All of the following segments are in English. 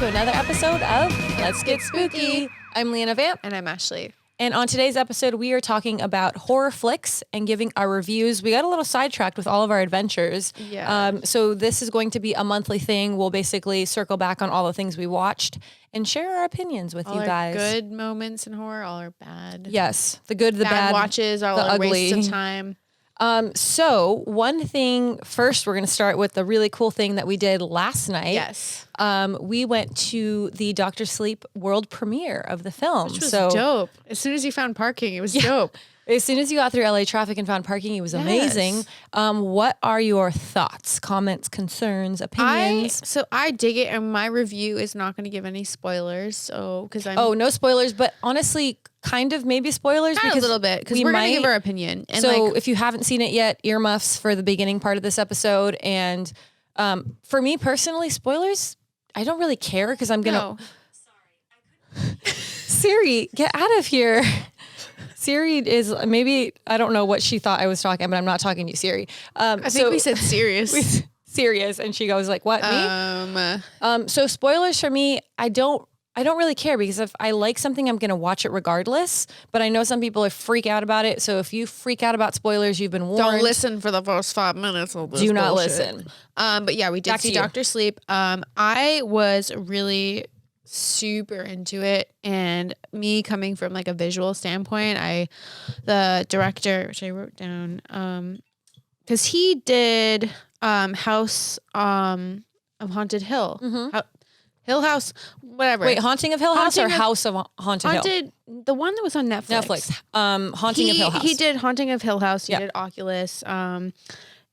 to another episode of Let's Get Spooky. I'm Leanna Vamp. And I'm Ashley. And on today's episode, we are talking about horror flicks and giving our reviews. We got a little sidetracked with all of our adventures. Yeah. So this is going to be a monthly thing. We'll basically circle back on all the things we watched and share our opinions with all you our guys. Good moments in horror, all are bad. Yes. The good, the bad. Watches, all the are ugly. wastes of time. So one thing first, we're going to start with the really cool thing that we did last night. Yes. We went to the Dr. Sleep world premiere of the film. Which was dope. As soon as you found parking, it was dope. As soon as you got through LA traffic and found parking, it was amazing. What are your thoughts, comments, concerns, opinions? I dig it, and my review is not going to give any spoilers. So because I'm no spoilers, but honestly, kind of maybe spoilers because a little bit because we're going to give our opinion. And so if you haven't seen it yet, earmuffs for the beginning part of this episode. And for me personally, spoilers, I don't really care because I'm gonna. No. Siri, get out of here. Siri is maybe, I don't know what she thought I was talking, but I'm not talking to you, Siri. I think we said serious. Serious, and she goes like, "What, me?" So spoilers for me, I don't really care because if I like something, I'm gonna watch it regardless. But I know some people freak out about it. So if you freak out about spoilers, you've been warned. Don't listen for the first 5 minutes of this Do not bullshit. listen. But yeah, we did see Dr. Sleep. I was really super into it, and me coming from like a visual standpoint, the director, which I wrote down, because he did House of Haunted Hill. Mm-hmm. Hill House, whatever. Wait, Haunting of Hill House or House of Haunted Hill? The one that was on Netflix. Haunting of Hill House. He did Haunting of Hill House. He did Oculus.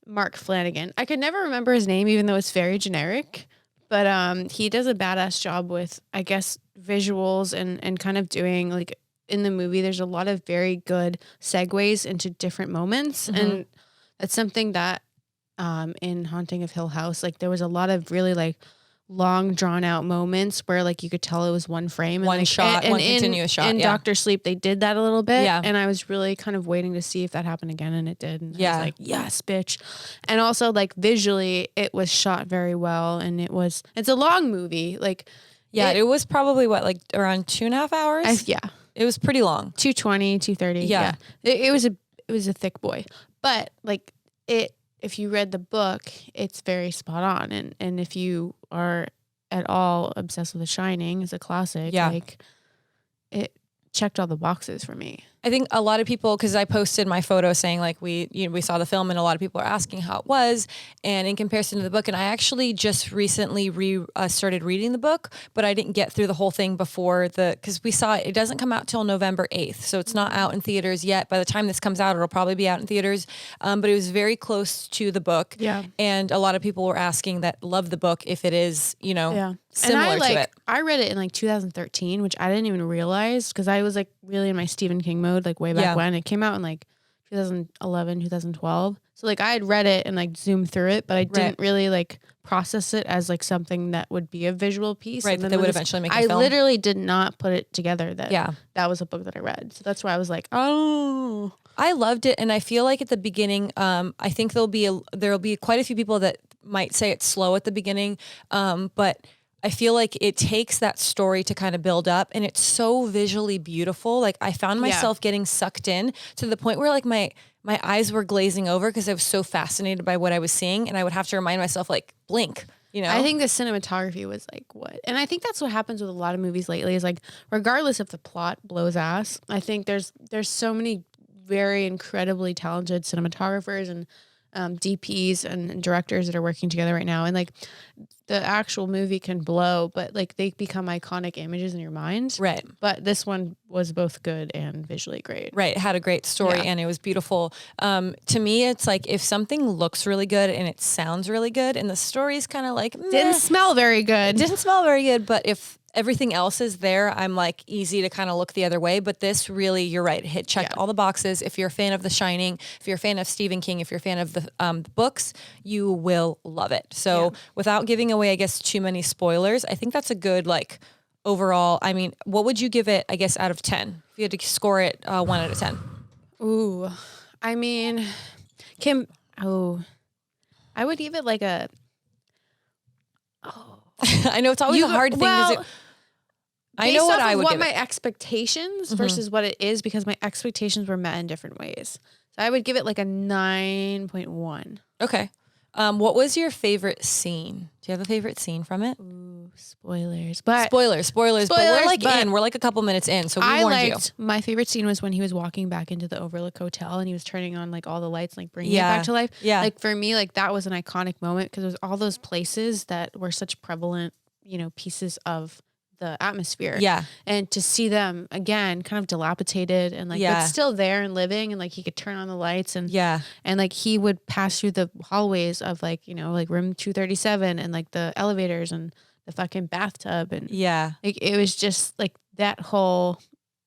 Mark Flanagan. I could never remember his name, even though it's very generic. But he does a badass job with, I guess, visuals and kind of doing like in the movie. There's a lot of very good segues into different moments, and that's something that in Haunting of Hill House, like there was a lot of really like long drawn out moments where like you could tell it was one frame, one shot, one continuous shot. In Dr. Sleep, they did that a little bit, and I was really kind of waiting to see if that happened again, and it did. And I was like, yes, bitch. And also like visually, it was shot very well, and it's a long movie, like it was probably like around 2.5 hours. It was pretty long, 220, 230. Yeah, it was a thick boy, but like if you read the book, it's very spot on. And if you are at all obsessed with The Shining as a classic, like it checked all the boxes for me. I think a lot of people, because I posted my photo saying like we saw the film, and a lot of people are asking how it was, and in comparison to the book. And I actually just recently started reading the book, but I didn't get through the whole thing before because we saw it doesn't come out till November 8th, so it's not out in theaters yet. By the time this comes out, it'll probably be out in theaters. But it was very close to the book, and a lot of people were asking that love the book if it is similar to it. I read it in like 2013, which I didn't even realize because I was like really in my Stephen King mode, like way back when. It came out in like 2011, 2012. So like I had read it and like zoomed through it, but I didn't really like process it as like something that would be a visual piece. Right, that they would eventually make a film. I literally did not put it together that that was a book that I read. So that's why I was like, oh. I loved it, and I feel like at the beginning, I think there'll be quite a few people that might say it's slow at the beginning, but I feel like it takes that story to kind of build up, and it's so visually beautiful. Like I found myself getting sucked in to the point where like my eyes were glazing over because I was so fascinated by what I was seeing, and I would have to remind myself like blink. I think the cinematography was like what, and I think that's what happens with a lot of movies lately. Is like regardless if the plot blows ass, I think there's so many very incredibly talented cinematographers and DPs and directors that are working together right now, and like the actual movie can blow, but like they become iconic images in your mind. Right. But this one was both good and visually great. Right. It had a great story and it was beautiful. To me, it's like if something looks really good and it sounds really good and the story's kind of like didn't smell very good. Didn't smell very good, but if everything else is there, I'm like easy to kind of look the other way. But this really, you're right, it checked all the boxes. If you're a fan of The Shining, if you're a fan of Stephen King, if you're a fan of the books, you will love it. So without giving away, I guess, too many spoilers, I think that's a good like overall. I mean, what would you give it, I guess, out of 10? If you had to score it 1 out of 10. Ooh, I mean, I would give it like a, I know it's always a hard thing. I know what I would give my it. expectations versus what it is, because my expectations were met in different ways. So I would give it like a 9.1. Okay. What was your favorite scene? Do you have a favorite scene from it? Ooh, spoilers. Spoilers. But we're like a couple minutes in, so we warned you. My favorite scene was when he was walking back into the Overlook Hotel and he was turning on like all the lights, like bringing it back to life. Yeah. Like for me, like that was an iconic moment because it was all those places that were such prevalent, pieces of the atmosphere. Yeah. And to see them again kind of dilapidated and like but still there and living, and like he could turn on the lights and and like he would pass through the hallways of like like room 237 and like the elevators and the fucking bathtub, and like it was just like that whole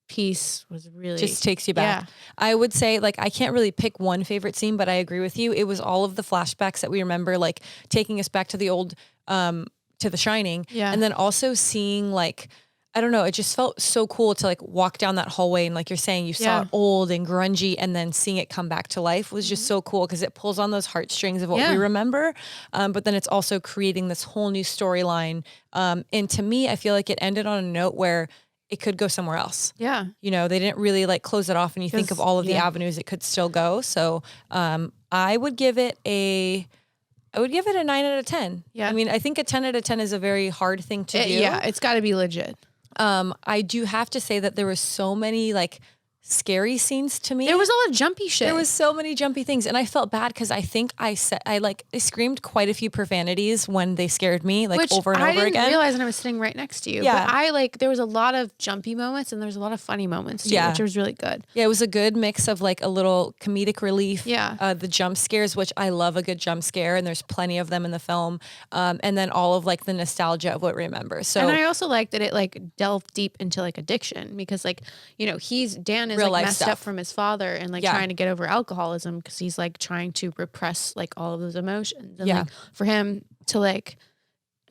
piece was really just takes you back. I would say like I can't really pick one favorite scene, but I agree with you. It was all of the flashbacks that we remember, like taking us back to the old to The Shining. Yeah. And then also seeing like, I don't know, it just felt so cool to like walk down that hallway and like you're saying, you saw it old and grungy, and then seeing it come back to life was just so cool because it pulls on those heartstrings of what we remember. But then it's also creating this whole new storyline. And to me, I feel like it ended on a note where it could go somewhere else. Yeah. They didn't really like close it off, and you think of all of the avenues it could still go. So I would give it a 9 out of 10. Yeah. I mean, I think a 10 out of 10 is a very hard thing to do. Yeah, it's got to be legit. I do have to say that there was so many like scary scenes to me. There was a lot of jumpy shit. There was so many jumpy things, and I felt bad because I think I screamed quite a few profanities when they scared me, like over and over again. I didn't realize, and I was sitting right next to you. Yeah, but there was a lot of jumpy moments, and there was a lot of funny moments too, which was really good. Yeah, it was a good mix of like a little comedic relief. Yeah, the jump scares, which I love a good jump scare, and there's plenty of them in the film. And then all of like the nostalgia of what we remember. So, and I also like that it like delved deep into like addiction, because like Dan is like messed up from his father and like trying to get over alcoholism because he's like trying to repress like all of those emotions, and like for him to like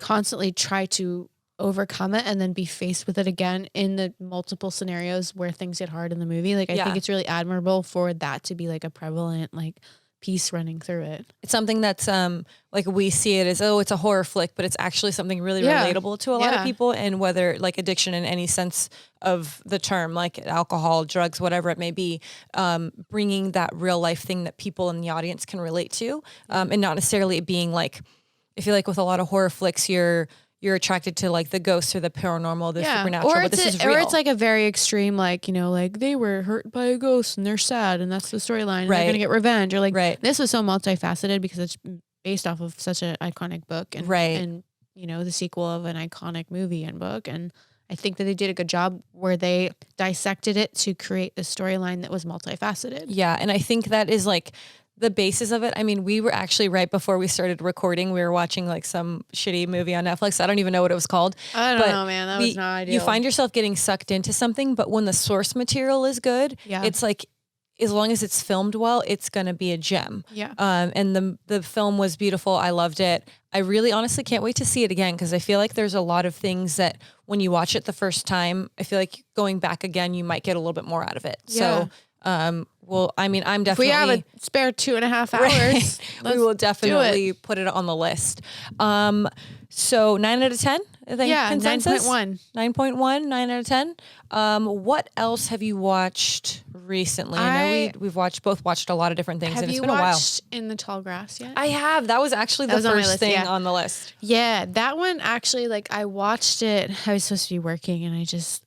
constantly try to overcome it and then be faced with it again in the multiple scenarios where things get hard in the movie. Like I think it's really admirable for that to be like a prevalent like piece running through it. It's something that's like we see it as, oh, it's a horror flick, but it's actually something really relatable to a lot of people, and whether like addiction in any sense of the term, like alcohol, drugs, whatever it may be, bringing that real life thing that people in the audience can relate to, and not necessarily being like, I feel like with a lot of horror flicks, you're attracted to like the ghosts or the paranormal, the supernatural, but this is real. Or it's like a very extreme, like, like they were hurt by a ghost and they're sad and that's the storyline and they're going to get revenge, or like this was so multifaceted because it's based off of such an iconic book and, and the sequel of an iconic movie and book. And I think that they did a good job where they dissected it to create the storyline that was multifaceted. Yeah. And I think that is like the basis of it. I mean, we were actually right before we started recording, we were watching like some shitty movie on Netflix. I don't even know what it was called. I don't know, man. That was not ideal. You find yourself getting sucked into something, but when the source material is good, it's like, as long as it's filmed well, it's going to be a gem. Yeah. And the film was beautiful. I loved it. I really honestly can't wait to see it again, because I feel like there's a lot of things that when you watch it the first time, I feel like going back again, you might get a little bit more out of it. Yeah. So, well, I mean, I'm definitely... If we have a spare 2.5 hours, we will definitely put it on the list. So 9 out of 10? I think consensus? 9.1. 9.1, 9 out of 10. What else have you watched recently? I know we've both watched a lot of different things, and it's been a while. Have you watched In the Tall Grass yet? I have. That was actually the first thing on the list. Yeah, that one actually, like, I watched it. I was supposed to be working, and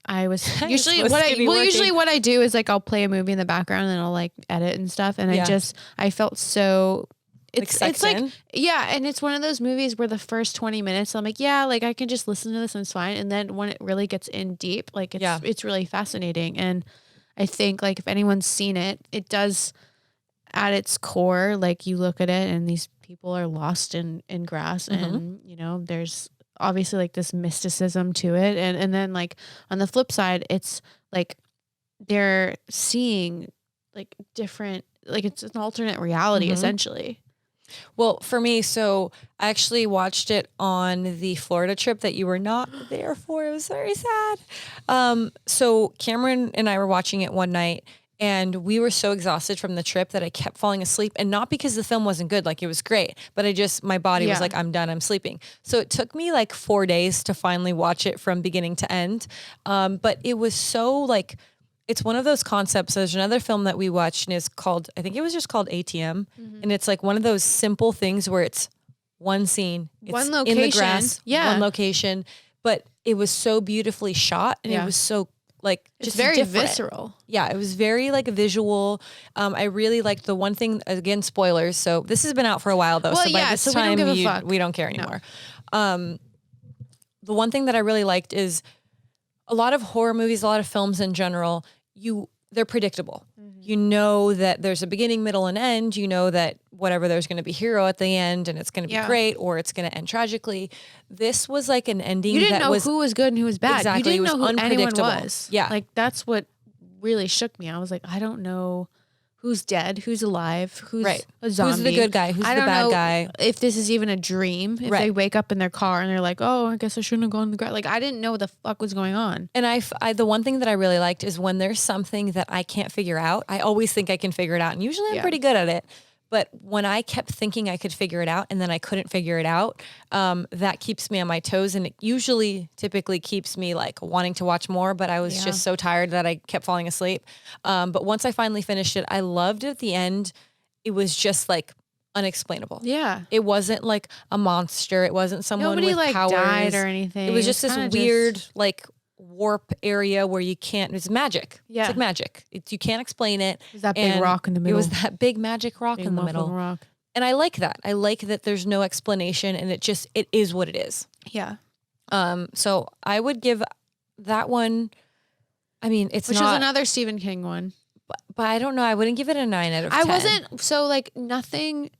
I was usually what I do is like I'll play a movie in the background and I'll like edit and stuff, and I felt so. It's like, and it's one of those movies where the first 20 minutes I'm like, like I can just listen to this and it's fine. And then when it really gets in deep, like it's really fascinating. And I think like if anyone's seen it, it does at its core, like you look at it and these people are lost in grass, and there's obviously like this mysticism to it. And then like on the flip side, it's like they're seeing like different, like it's an alternate reality essentially. Well, for me, so I actually watched it on the Florida trip that you were not there for. It was very sad. So Cameron and I were watching it one night, And we were so exhausted from the trip that I kept falling asleep, and not because the film wasn't good, like it was great, but my body was like, I'm done, I'm sleeping. So it took me like 4 days to finally watch it from beginning to end. But it was so like, it's one of those concepts. There's another film that we watched and it's called, I think it was just called ATM. And it's like one of those simple things where it's one scene, it's one location, in the grass, one location, but it was so beautifully shot and it was so like it's just very different. visceral. Yeah, it was very like visual. I really liked the one thing, again, spoilers. So this has been out for a while though. Well, so by this so time we don't give a fuck. We don't care anymore. The one thing that I really liked is a lot of horror movies, a lot of films in general, they're predictable. You know that there's a beginning, middle, and end. You know that whatever, there's going to be hero at the end and it's going to be great or it's going to end tragically. This was like an ending you didn't that know was who was good and who was bad. Exactly. You didn't know who anyone unpredictable. was. Yeah. Like that's what really shook me. I was like, I don't know who's dead, who's alive, who's a zombie. Who's the good guy? Who's the bad guy? If this is even a dream. If they wake up in their car and they're like, oh, I guess I shouldn't have gone to the ground. Like I didn't know what the fuck was going on. And I the one thing that I really liked is when there's something that I can't figure out, I always think I can figure it out. And usually I'm pretty good at it. But when I kept thinking I could figure it out and then I couldn't figure it out, that keeps me on my toes. And it typically keeps me like wanting to watch more, but I was just so tired that I kept falling asleep. But once I finally finished it, I loved it at the end. It was just like unexplainable. Yeah. It wasn't like a monster. It wasn't someone Nobody with like powers. died or anything. It was just this weird like warp area where it's magic. Yeah. It's like magic. You can't explain it. It was that big rock in the middle. It was that big magic rock in the middle. Rock. And I like that. I like that there's no explanation and it is what it is. Yeah. So I would give that one, I mean, Which was another Stephen King one. But I don't know. I wouldn't give it a 9 out of 10. I wasn't, so like nothing,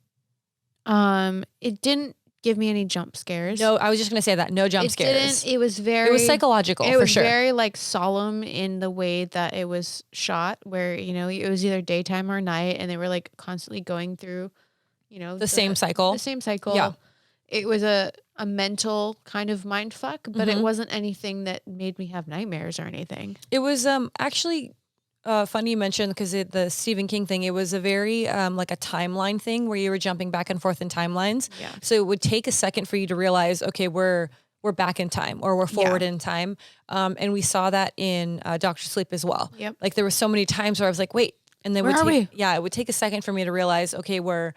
it didn't give me any jump scares. No, I was just going to say that. No jump scares. It was psychological for sure. It was very like solemn in the way that it was shot where, you know, it was either daytime or night and they were like constantly going through, you know, the same cycle. The same cycle. Yeah. It was a mental kind of mind fuck, but it wasn't anything that made me have nightmares or anything. It was actually funny you mentioned because the Stephen King thing, it was a very like a timeline thing where you were jumping back and forth in timelines. Yeah. So it would take a second for you to realize, okay, we're back in time or we're forward in time. And we saw that in Dr. Sleep as well. Yep. Like there were so many times where I was like, wait, and then it would take a second for me to realize, okay, we're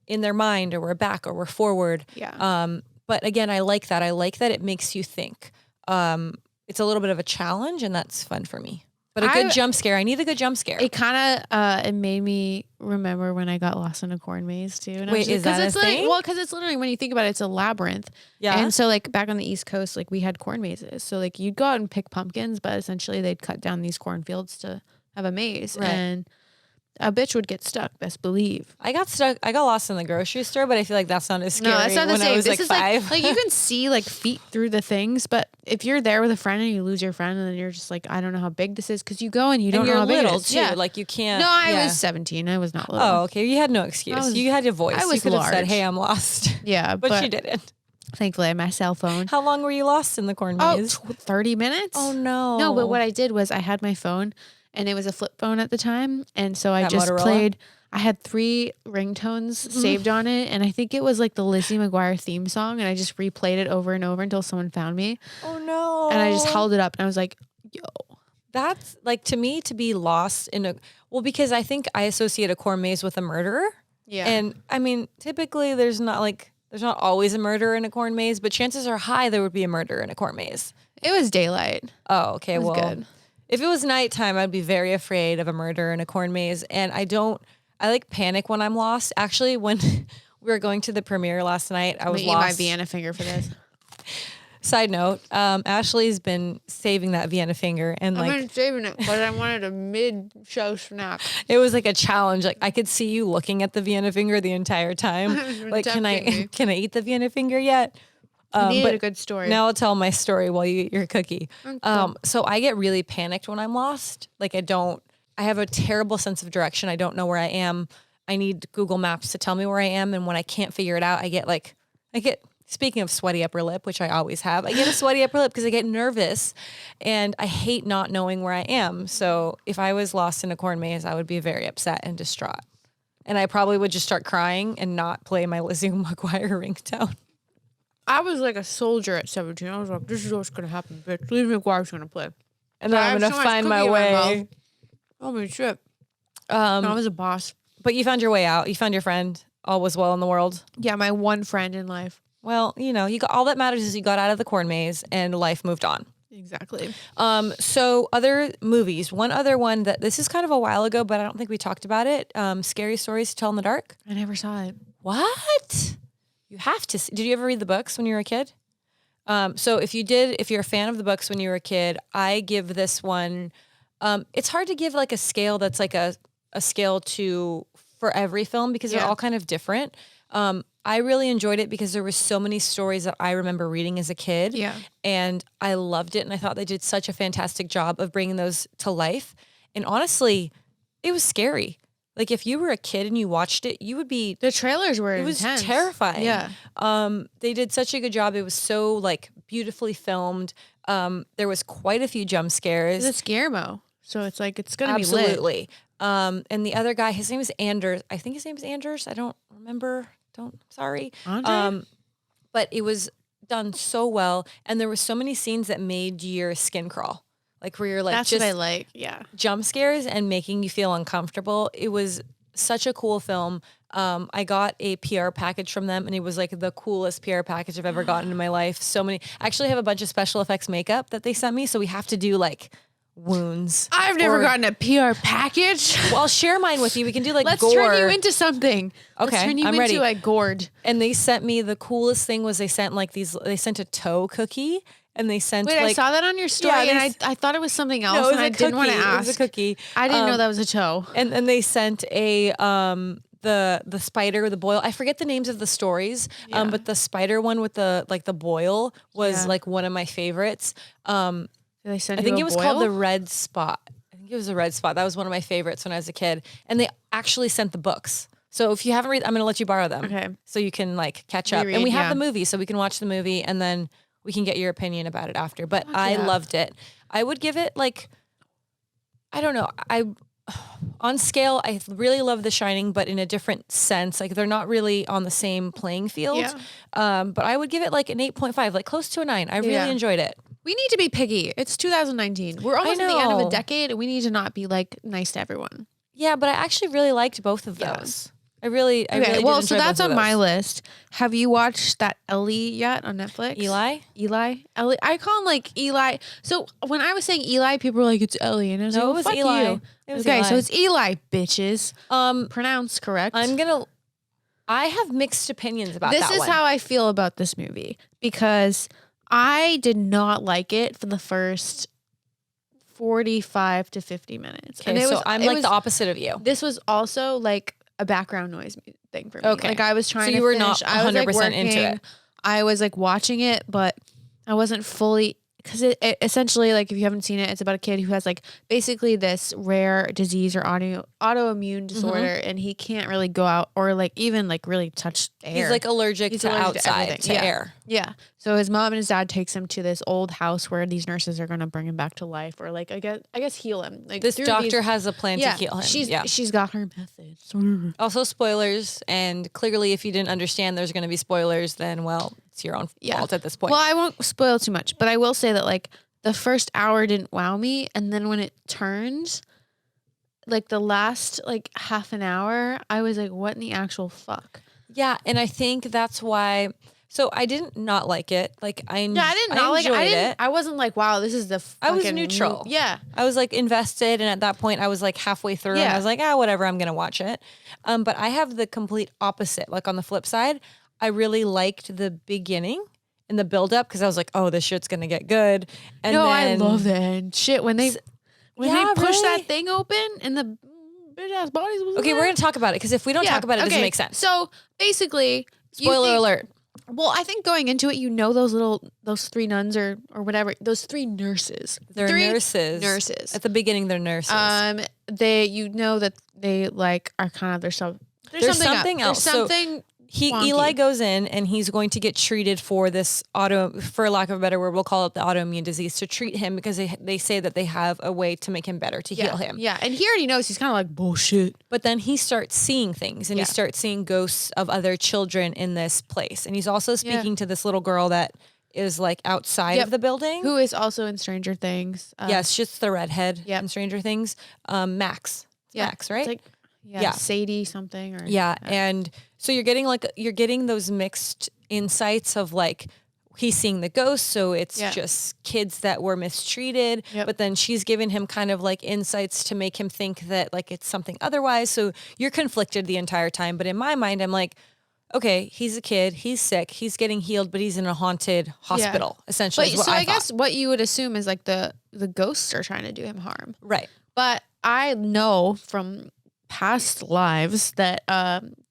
in their mind or we're back or we're forward. Yeah. But again, I like that. I like that it makes you think. It's a little bit of a challenge and that's fun for me. But a good jump scare. I need a good jump scare. It kind of it made me remember when I got lost in a corn maze too. And wait, is that a thing? Well, because it's literally, when you think about it, it's a labyrinth. Yeah. And so like back on the East Coast, like we had corn mazes. So like you'd go out and pick pumpkins, but essentially they'd cut down these cornfields to have a maze. Right. And a bitch would get stuck, best believe. I got lost in the grocery store, but I feel like that's not as scary. No, that's not the when same. I was This like is 5. like you can see like feet through the things, but if you're there with a friend and you lose your friend and then you're just like, I don't know how big this is, because you go and you don't know how big it is. Too. Yeah. Like you can't. No, I was 17. I was not little. Oh, okay. You had no excuse. You had your voice. I was you could have said, large. hey, I'm lost. Yeah, but you didn't. Thankfully, I had my cell phone. How long were you lost in the corn maze? 30 minutes. Oh, no. No, but what I did was I had my phone and it was a flip phone at the time. And so I just Motorola? played. I had 3 ringtones saved on it. And I think it was like the Lizzie McGuire theme song. And I just replayed it over and over until someone found me. Oh, no. And I just held it up and I was like, yo. That's like, to me, to be lost in because I think I associate a corn maze with a murderer. Yeah. And I mean, typically there's not always a murderer in a corn maze, but chances are high there would be a murderer in a corn maze. It was daylight. Oh, okay. It was well, good. If it was nighttime, I'd be very afraid of a murderer in a corn maze. And I like panic when I'm lost. Actually, when we were going to the premiere last night, I was lost. Eat my Vienna finger for this. Side note, Ashley's been saving that Vienna finger, and I've been saving it, but I wanted a mid-show snack. It was like a challenge. Like I could see you looking at the Vienna finger the entire time. Like, can I eat the Vienna finger yet? I needed a good story. Now I'll tell my story while you eat your cookie. Okay. So I get really panicked when I'm lost. Like I have a terrible sense of direction. I don't know where I am. I need Google Maps to tell me where I am. And when I can't figure it out, I get speaking of sweaty upper lip, which I always have, I get a sweaty upper lip because I get nervous and I hate not knowing where I am. So if I was lost in a corn maze, I would be very upset and distraught. And I probably would just start crying and not play my Lizzie McGuire ringtone. I was like a soldier at 17. I was like, this is what's going to happen, bitch. Lizzie McGuire's going to play. And then I'm going to find my way. Oh, my shit. I was a boss. But you found your way out. You found your friend. All was well in the world. Yeah, my one friend in life. Well, you know, you got all that matters is you got out of the corn maze and life moved on. Exactly. So other movies. One other one that this is kind of a while ago, but I don't think we talked about it. Scary Stories to Tell in the Dark. I never saw it. What? You have to. Did you ever read the books when you were a kid? So if you're a fan of the books when you were a kid, I give this one. It's hard to give like a scale that's like a scale for every film because they're all kind of different. I really enjoyed it because there were so many stories that I remember reading as a kid. Yeah. And I loved it. And I thought they did such a fantastic job of bringing those to life. And honestly, it was scary. Like if you were a kid and you watched it, you would be. The trailers were intense. intense. Terrifying. Yeah. They did such a good job. It was so like beautifully filmed. There was quite a few jump scares. It's a scare-mo. So it's like, it's going to be lit. Absolutely. And the other guy, his name is Anders. I think his name is Anders. I don't remember. Sorry. Andre? But it was done so well. And there were so many scenes that made your skin crawl. Like where you're like, that's just what I like. Yeah. jump scares and making you feel uncomfortable. It was such a cool film. I got a PR package from them and it was like the coolest PR package I've ever gotten in my life. I actually have a bunch of special effects makeup that they sent me. So we have to do like wounds. I've never gotten a PR package. Well, I'll share mine with you. We can do like Let's gore. turn you into something. Okay, Let's turn you I'm into ready. a gourd. And they sent me the coolest thing was they sent a toe cookie and they sent Wait, I saw that on your story and I thought it was something else no, it was and I didn't want to ask. It was a cookie. I didn't know that was a toe. And they sent a the spider, the boil. I forget the names of the stories. But the spider one with the boil was like one of my favorites. They sent I think you it was called the Red Spot. I think it was the Red Spot. That was one of my favorites when I was a kid. And they actually sent the books. So if you haven't read, I'm going to let you borrow them. Okay. So you can like catch up. Reread, and we have the movie, so we can watch the movie and then we can get your opinion about it after. But I loved it. I would give it like, I don't know. On scale, I really love The Shining, but in a different sense. Like they're not really on the same playing field. Yeah. But I would give it like an 8.5, like close to a 9. I really enjoyed it. We need to be picky. It's 2019. We're almost at the end of a decade and we need to not be like nice to everyone. Yeah, but I actually really liked both of those. I really did so enjoy that's both of on my those. list. Have you watched that Ellie yet on Netflix? Eli? Ellie. I call him like Eli. So when I was saying Eli, people were like, it's Ellie. And I was No, like, it was fuck Eli. you. It was okay, Eli. so it's Eli, bitches. Pronounced correct. I have mixed opinions about this that is one. how I feel about this movie because I did not like it for the first 45 to 50 minutes. Okay, so I'm like the opposite of you. This was also like a background noise thing for me. Okay. Like I was trying to you were finish. not I was like 100% working. into it. I was like watching it, but I wasn't fully because it essentially, like, if you haven't seen it, it's about a kid who has like basically this rare disease or autoimmune disorder, and he can't really go out or like even like really touch air. He's like allergic to outside, to air. Yeah. So his mom and his dad takes him to this old house where these nurses are gonna bring him back to life, or like I guess heal him. Like this doctor has a plan to heal him. She's got her methods. Also spoilers, and clearly if you didn't understand there's going to be spoilers, then well, it's your own fault at this point. Well, I won't spoil too much, but I will say that like the first hour didn't wow me, and then when it turns, like the last like half an hour, I was like, what in the actual fuck? Yeah, and I think that's why. So I didn't not like it. Like I enjoyed it. I wasn't like, wow, this is the fucking I was neutral. Yeah. I was like invested, and at that point I was like halfway through, and I was like, whatever, I'm gonna watch it. But I have the complete opposite. Like on the flip side, I really liked the beginning and the build up because I was like, oh, this shit's gonna get good. And no, then, I love that and shit when they push that thing open and the bitch ass bodies was okay, we're gonna talk about it because if we don't talk about it, it doesn't make sense. So basically, spoiler alert. Well, I think going into it, you know those three nuns or whatever, those three nurses. They're nurses. Nurses. At the beginning, they're nurses. They know that they like are kind of there's something something else. There's something wonky. Eli goes in and he's going to get treated for this for lack of a better word, we'll call it the autoimmune disease, to treat him because they say that they have a way to make him better, to heal him. Yeah, and he already knows. He's kind of like, bullshit. But then he starts seeing things and he starts seeing ghosts of other children in this place. And he's also speaking to this little girl that is like outside of the building. Who is also in Stranger Things. Yes, just the redhead in Stranger Things. Max. Max, right? It's like, Sadie something. Or and so you're getting those mixed insights of like, he's seeing the ghost, so it's just kids that were mistreated. But then she's giving him kind of like insights to make him think that like it's something otherwise. So you're conflicted the entire time. But in my mind, I'm like, okay, he's a kid, he's sick, he's getting healed, but he's in a haunted hospital, essentially. But, so I guess what you would assume is like the ghosts are trying to do him harm. Right. But I know from past lives that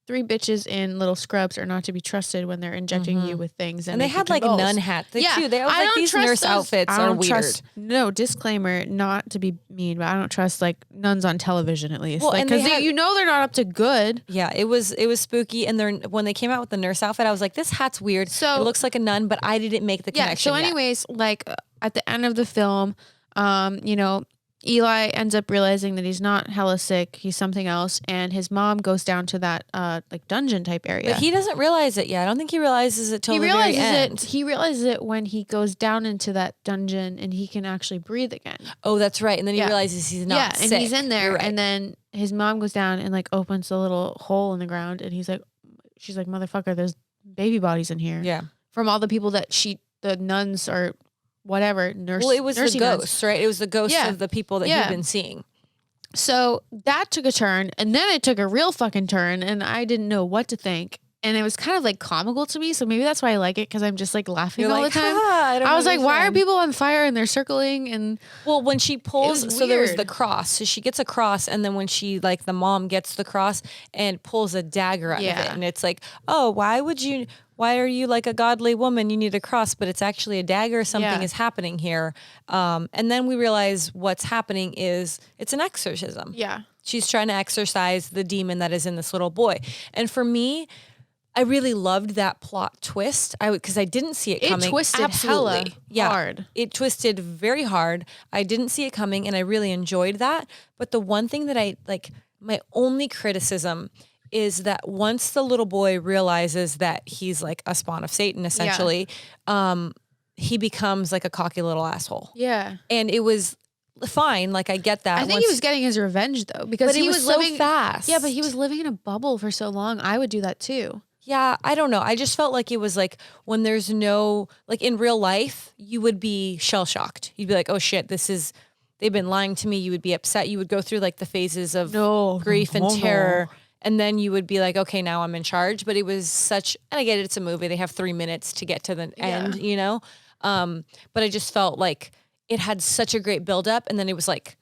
3 bitches in little scrubs are not to be trusted when they're injecting you with things. And they had like nun hats. They always like these nurse outfits are weird. No, disclaimer, not to be mean, but I don't trust like nuns on television at least. Well, like, because you know they're not up to good. Yeah, it was spooky. And when they came out with the nurse outfit, I was like, this hat's weird. So it looks like a nun, but I didn't make the connection. So anyways, like at the end of the film, you know, Eli ends up realizing that he's not hella sick. He's something else. And his mom goes down to that like dungeon type area. But he doesn't realize it yet. I don't think he realizes it till the very end. He realizes it when he goes down into that dungeon and he can actually breathe again. Oh, that's right. And then he realizes he's not sick. And he's in there. Right. And then his mom goes down and like opens a little hole in the ground. And she's like, motherfucker, there's baby bodies in here. Yeah. From all the people that the nuns or whatever Well, it was the ghost, right? It was the ghost of the people that he'd been seeing. So that took a turn, and then it took a real fucking turn, and I didn't know what to think. And it was kind of like comical to me, so maybe that's why I like it, because I'm just like laughing all the time. I was like, why are people on fire and they're circling? And well, when she pulls, so there was the cross. So she gets a cross, and then when she like the mom gets the cross and pulls a dagger out of it, and it's like, oh, why are you like a godly woman? You need a cross, but it's actually a dagger. Something is happening here. And then we realize what's happening is it's an exorcism. Yeah. She's trying to exorcise the demon that is in this little boy. And for me, I really loved that plot twist. Because I didn't see it coming. It twisted hella hard. It twisted very hard. I didn't see it coming, and I really enjoyed that. But the one thing that my only criticism is that once the little boy realizes that he's like a spawn of Satan, essentially, he becomes like a cocky little asshole. Yeah. And it was fine. Like, I get that. I think he was getting his revenge though, because he was living so fast. Yeah, but he was living in a bubble for so long. I would do that too. Yeah, I don't know. I just felt like it was like when there's no, like in real life, you would be shell shocked. You'd be like, oh shit, they've been lying to me. You would be upset. You would go through like the phases of grief and terror. And then you would be like, okay, now I'm in charge. But it was and I get it, it's a movie. They have 3 minutes to get to the end, you know? But I just felt like it had such a great buildup. And then it was like,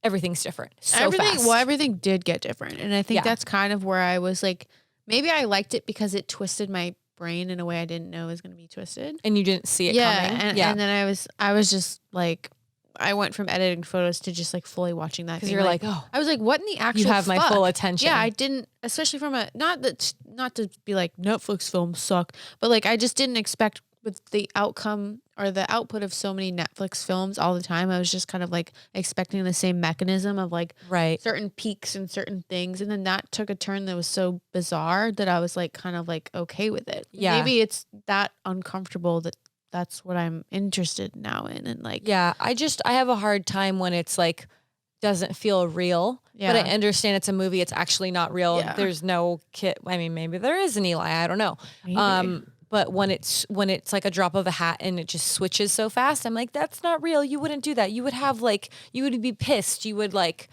everything's different. Fast. Well, everything did get different. And I think that's kind of where I was like, maybe I liked it because it twisted my brain in a way I didn't know it was going to be twisted. And you didn't see it coming. And then I was just like, I went from editing photos to just like fully watching that. Because you're like, oh. I was like, what in the actual You have my full attention. Yeah, I didn't, especially from not to be like Netflix films suck, but like I just didn't expect with the outcome or the output of so many Netflix films all the time. I was just kind of like expecting the same mechanism of like certain peaks and certain things. And then that took a turn that was so bizarre that I was like kind of like okay with it. Yeah. Maybe it's that uncomfortable that's what I'm interested now in. And like, I have a hard time when it's like, doesn't feel real, but I understand it's a movie. It's actually not real. Yeah. There's no kid. I mean, maybe there is an Eli. I don't know. Maybe. But when it's like a drop of a hat and it just switches so fast, I'm like, that's not real. You wouldn't do that. You would have like, you would be pissed. You would like,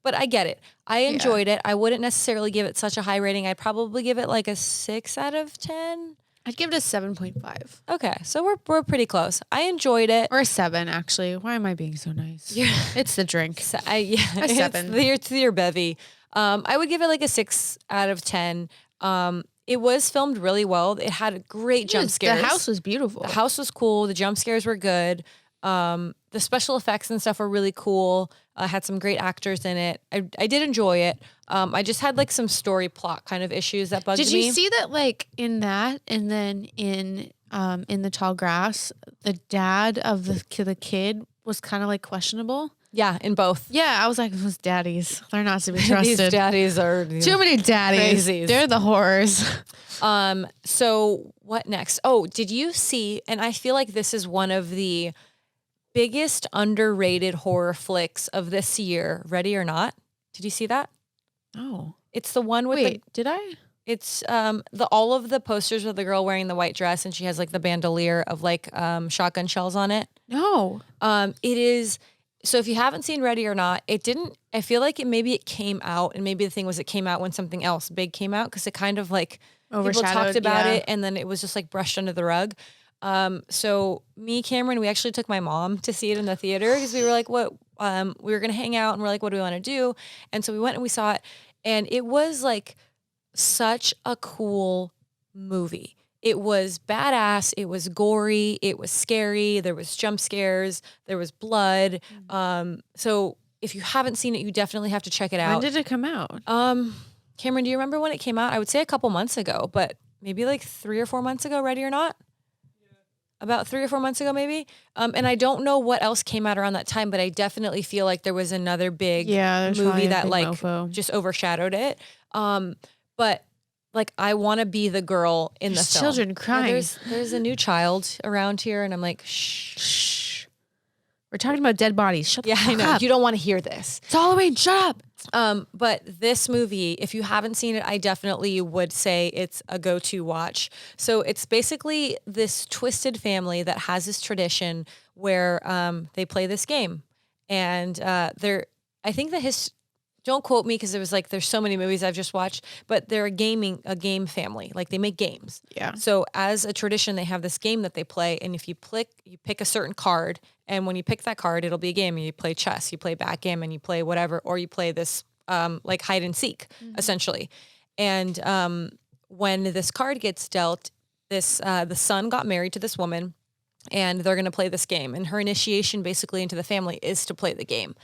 but I get it. I enjoyed it. I wouldn't necessarily give it such a high rating. I'd probably give it like a 6 out of 10. I'd give it a 7.5. Okay, so we're pretty close. I enjoyed it. Or a 7, actually. Why am I being so nice? It's the drink. A 7. It's your bevy. I would give it like a 6 out of 10. It was filmed really well. It had great jump scares. The house was beautiful. The house was cool. The jump scares were good. The special effects and stuff were really cool. Had some great actors in it. I did enjoy it. I just had like some story plot kind of issues that bugged me. Did you see that like in that and then in the Tall Grass, the dad of the kid was kind of like questionable? Yeah, in both. Yeah, I was like, those daddies, they're not to be trusted. These daddies are too many daddies. Crazies. They're the horrors. So what next? Oh, did you see, and I feel like this is one of the biggest underrated horror flicks of this year, Ready or Not. Did you see that? Oh. It's the one with did I? It's all of the posters with the girl wearing the white dress and she has like the bandolier of like shotgun shells on it. No. It is. So if you haven't seen Ready or Not, I feel like maybe it came out, and maybe the thing was it came out when something else big came out, because it kind of like people talked about it and then it was just like brushed under the rug. So me, Cameron, we actually took my mom to see it in the theater because we were like, we were going to hang out and we're like, what do we want to do? And so we went and we saw it, and it was like such a cool movie. It was badass. It was gory. It was scary. There was jump scares. There was blood. So if you haven't seen it, you definitely have to check it out. When did it come out? Cameron, do you remember when it came out? I would say a couple months ago, but maybe like 3 or 4 months ago, Ready or Not? Yeah. About 3 or 4 months ago, maybe. And I don't know what else came out around that time, but I definitely feel like there was another big movie that like just overshadowed it. But like, I want to be the girl in the film. Children crying. Yeah, there's a new child around here, and I'm like, shh. We're talking about dead bodies. Shut the fuck I know. up. You don't want to hear this. It's Halloween. Shut up. But this movie, if you haven't seen it, I definitely would say it's a go-to watch. So it's basically this twisted family that has this tradition where they play this game, and I think don't quote me because it was like there's so many movies I've just watched, but they're a game family. Like they make games. Yeah. So as a tradition, they have this game that they play, and if you pick a certain card, and when you pick that card, it'll be a game. You play chess, you play backgammon, you play whatever, or you play this like hide and seek, essentially. And when this card gets dealt, the son got married to this woman, and they're going to play this game. And her initiation basically into the family is to play the game.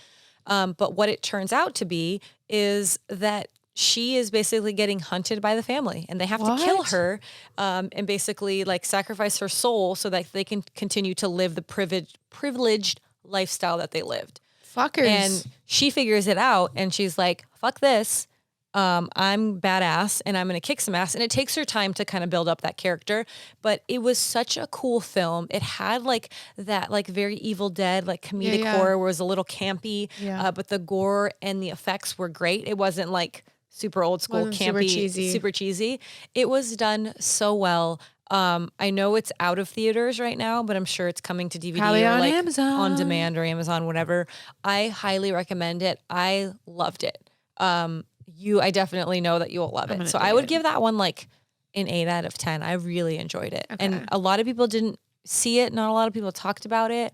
But what it turns out to be is that she is basically getting hunted by the family, and they have to kill her and basically like sacrifice her soul so that they can continue to live the privileged lifestyle that they lived. Fuckers. And she figures it out, and she's like, fuck this. I'm badass and I'm going to kick some ass. And it takes her time to kind of build up that character, but it was such a cool film. It had like that, like very Evil Dead, like comedic horror where it was a little campy, but the gore and the effects were great. It wasn't like super old school, campy, super cheesy. It was done so well. I know it's out of theaters right now, but I'm sure it's coming to DVD Probably or on like Amazon. On demand or Amazon, whatever. I highly recommend it. I loved it. I definitely know that you'll love it. So I would give that one like an 8 out of 10. I really enjoyed it. Okay. And a lot of people didn't see it. Not a lot of people talked about it.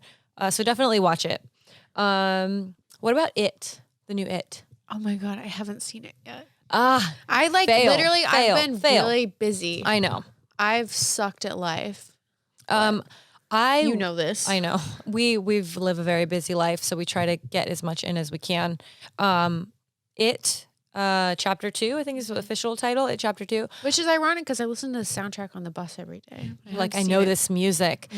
So definitely watch it. What about It? The new It? Oh my God, I haven't seen it yet. I like literally, I've been really busy. I know. I've sucked at life. You know this. I know. We've lived a very busy life, so we try to get as much in as we can. It Chapter 2, I think is the official title. It Chapter 2, which is ironic because I listen to the soundtrack on the bus every day. I know this music.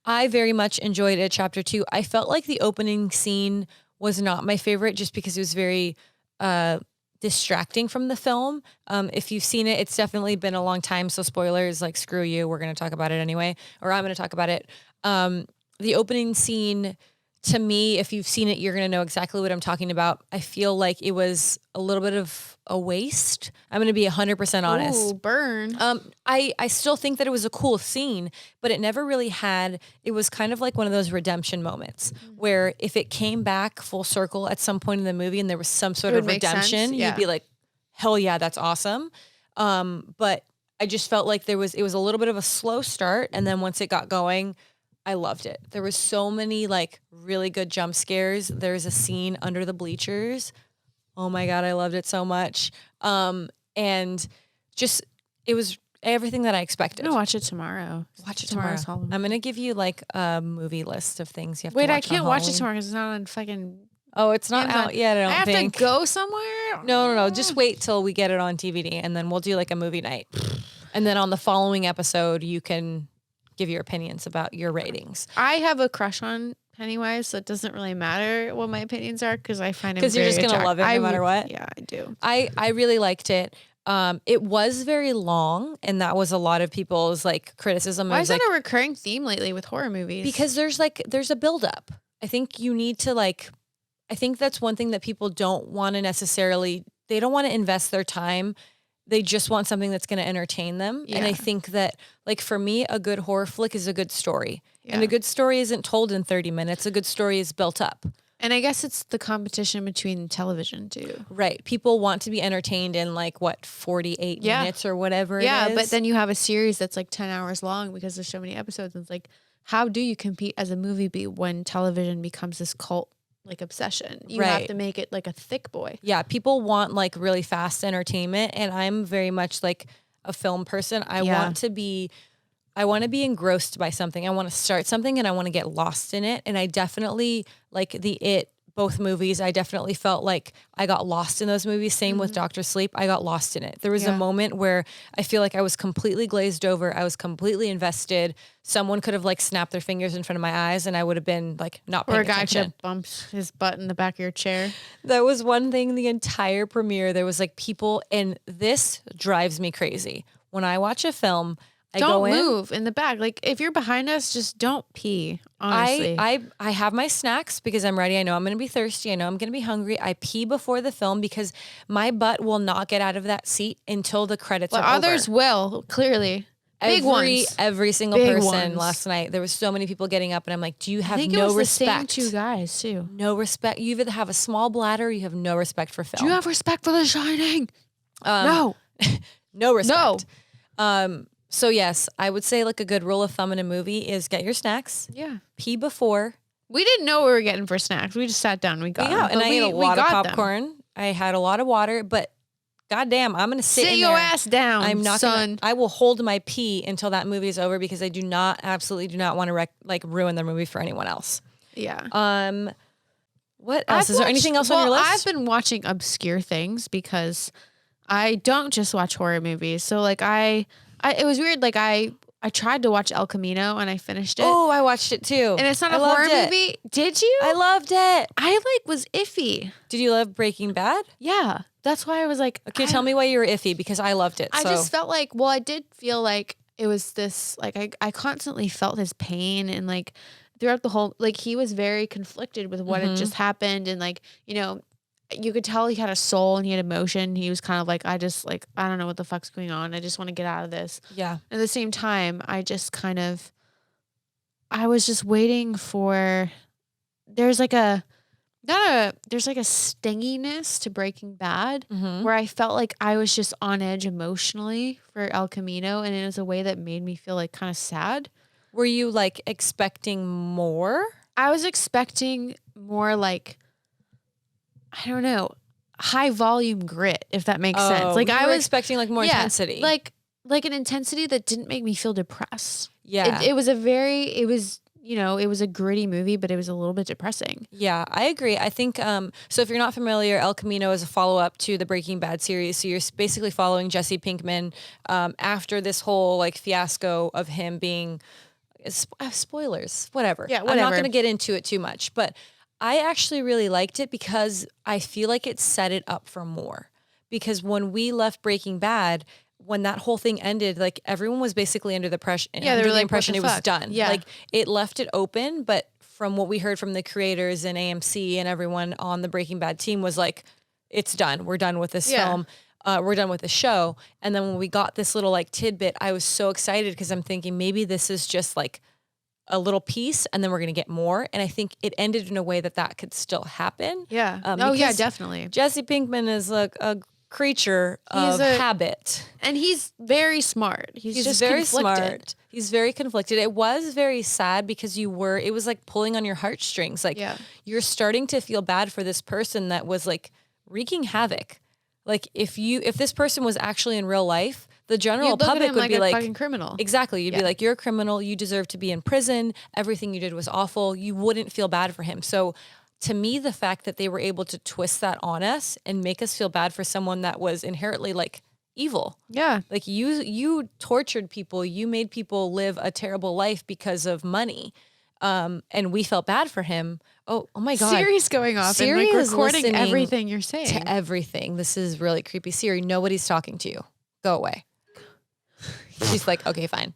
I very much enjoyed It Chapter 2. I felt like the opening scene was not my favorite just because it was very distracting from the film. If you've seen it, it's definitely been a long time. So spoilers, like screw you. We're going to talk about it anyway, or I'm going to talk about it. The opening scene, to me, if you've seen it, you're going to know exactly what I'm talking about. I feel like it was a little bit of a waste. I'm going to be 100% honest. Ooh, burn. I still think that it was a cool scene, but it never really it was kind of like one of those redemption moments where if it came back full circle at some point in the movie and there was some sort of redemption, you'd be like, hell yeah, that's awesome. But I just felt like it was a little bit of a slow start. And then once it got going, I loved it. There was so many like really good jump scares. There's a scene under the bleachers. Oh my God, I loved it so much. And just, it was everything that I expected. I'm gonna watch it tomorrow. Watch it tomorrow. I'm gonna give you like a movie list of things you have to watch. Wait, I can't watch it tomorrow because it's not on fucking. Oh, it's not out yet. I don't think. I have to go somewhere. No. Just wait till we get it on DVD, and then we'll do like a movie night. And then on the following episode, you can give your opinions about your ratings. I have a crush on Pennywise, so it doesn't really matter what my opinions are because I find him because you're just gonna love it no matter what. Yeah, I do. I really liked it. It was very long, and that was a lot of people's like criticism. Why is that a recurring theme lately with horror movies? Because there's a buildup. I think you need to I think that's one thing that people don't want to necessarily. They don't want to invest their time. They just want something that's going to entertain them. Yeah. And I think that, like, for me, a good horror flick is a good story. Yeah. And a good story isn't told in 30 minutes. A good story is built up. And I guess it's the competition between television, too. Right. People want to be entertained in, 48 minutes or whatever it is. Yeah, but then you have a series that's, 10 hours long because there's so many episodes. And it's like, how do you compete as a movie beat when television becomes this cult obsession? You have to make it like a thick boy. Yeah, people want really fast entertainment, and I'm very much like a film person. I want to be engrossed by something. I want to start something and I want to get lost in it. And I definitely both movies, I definitely felt like I got lost in those movies. Same with Dr. Sleep. I got lost in it. There was a moment where I feel like I was completely glazed over. I was completely invested. Someone could have snapped their fingers in front of my eyes and I would have been not paying attention. Or a guy could have bumped his butt in the back of your chair. That was one thing the entire premiere. There was people, and this drives me crazy. When I watch a film, don't move in the back. If you're behind us, just don't pee. Honestly, I have my snacks because I'm ready. I know I'm going to be thirsty. I know I'm going to be hungry. I pee before the film because my butt will not get out of that seat until the credits are over. Others will, clearly. Every single person last night. There was so many people getting up, and I'm like, do you have no respect? The same two guys too. No respect. You either have a small bladder, or you have no respect for film. Do you have respect for The Shining? No, no respect. No. So yes, I would say a good rule of thumb in a movie is get your snacks. Yeah. Pee before. We didn't know what we were getting for snacks. We just sat down and we got them. And I ate a lot of popcorn. Them. I had a lot of water, but goddamn, I'm going to sit in your there. ass down, I'm not son. I will hold my pee until that movie is over because I absolutely do not want to ruin the movie for anyone else. Yeah. What else? Is there anything else on your list? I've been watching obscure things because I don't just watch horror movies. So it was weird. I tried to watch El Camino and I finished it. Oh, I watched it too. And it's not a horror movie. Did you? I loved it. I was iffy. Did you love Breaking Bad? Yeah. That's why I was like, okay, tell me why you were iffy because I loved it. I just felt I did feel like it was this, I constantly felt his pain and throughout the whole, he was very conflicted with what had just happened. And you could tell he had a soul and he had emotion. He was kind of I don't know what the fuck's going on. I just want to get out of this. Yeah. At the same time, I just I was just waiting for, there's a stinginess to Breaking Bad where I felt I was just on edge emotionally for El Camino. And it was a way that made me feel kind of sad. Were you expecting more? I was expecting more I don't know, high volume grit, if that makes sense. I was expecting more intensity. An intensity that didn't make me feel depressed. Yeah. It was a gritty movie, but it was a little bit depressing. Yeah, I agree. I think, so if you're not familiar, El Camino is a follow-up to the Breaking Bad series. So you're basically following Jesse Pinkman after this whole fiasco of him being, spoilers, whatever. Yeah, whatever. I'm not going to get into it too much, but I actually really liked it because I feel like it set it up for more. Because when we left Breaking Bad, when that whole thing ended, everyone was basically under the impression it was done. Yeah. It left it open, but from what we heard from the creators and AMC and everyone on the Breaking Bad team was it's done. We're done with this film. We're done with the show. And then when we got this little tidbit, I was so excited because I'm thinking maybe this is just a little piece and then we're going to get more. And I think it ended in a way that could still happen. Yeah. Definitely. Jesse Pinkman is a creature of habit. And he's very smart. He's just very conflicted. Smart. He's very conflicted. It was very sad because it was pulling on your heartstrings. You're starting to feel bad for this person that was wreaking havoc. If this person was actually in real life, the general public would be a fucking criminal. Exactly. You'd be you're a criminal. You deserve to be in prison. Everything you did was awful. You wouldn't feel bad for him. So to me, the fact that they were able to twist that on us and make us feel bad for someone that was inherently like evil. Yeah. Like you tortured people, you made people live a terrible life because of money. And we felt bad for him. Oh my God. Siri's going off Siri and is recording listening everything you're saying. to everything. This is really creepy. Siri, nobody's talking to you. Go away. She's like, okay, fine.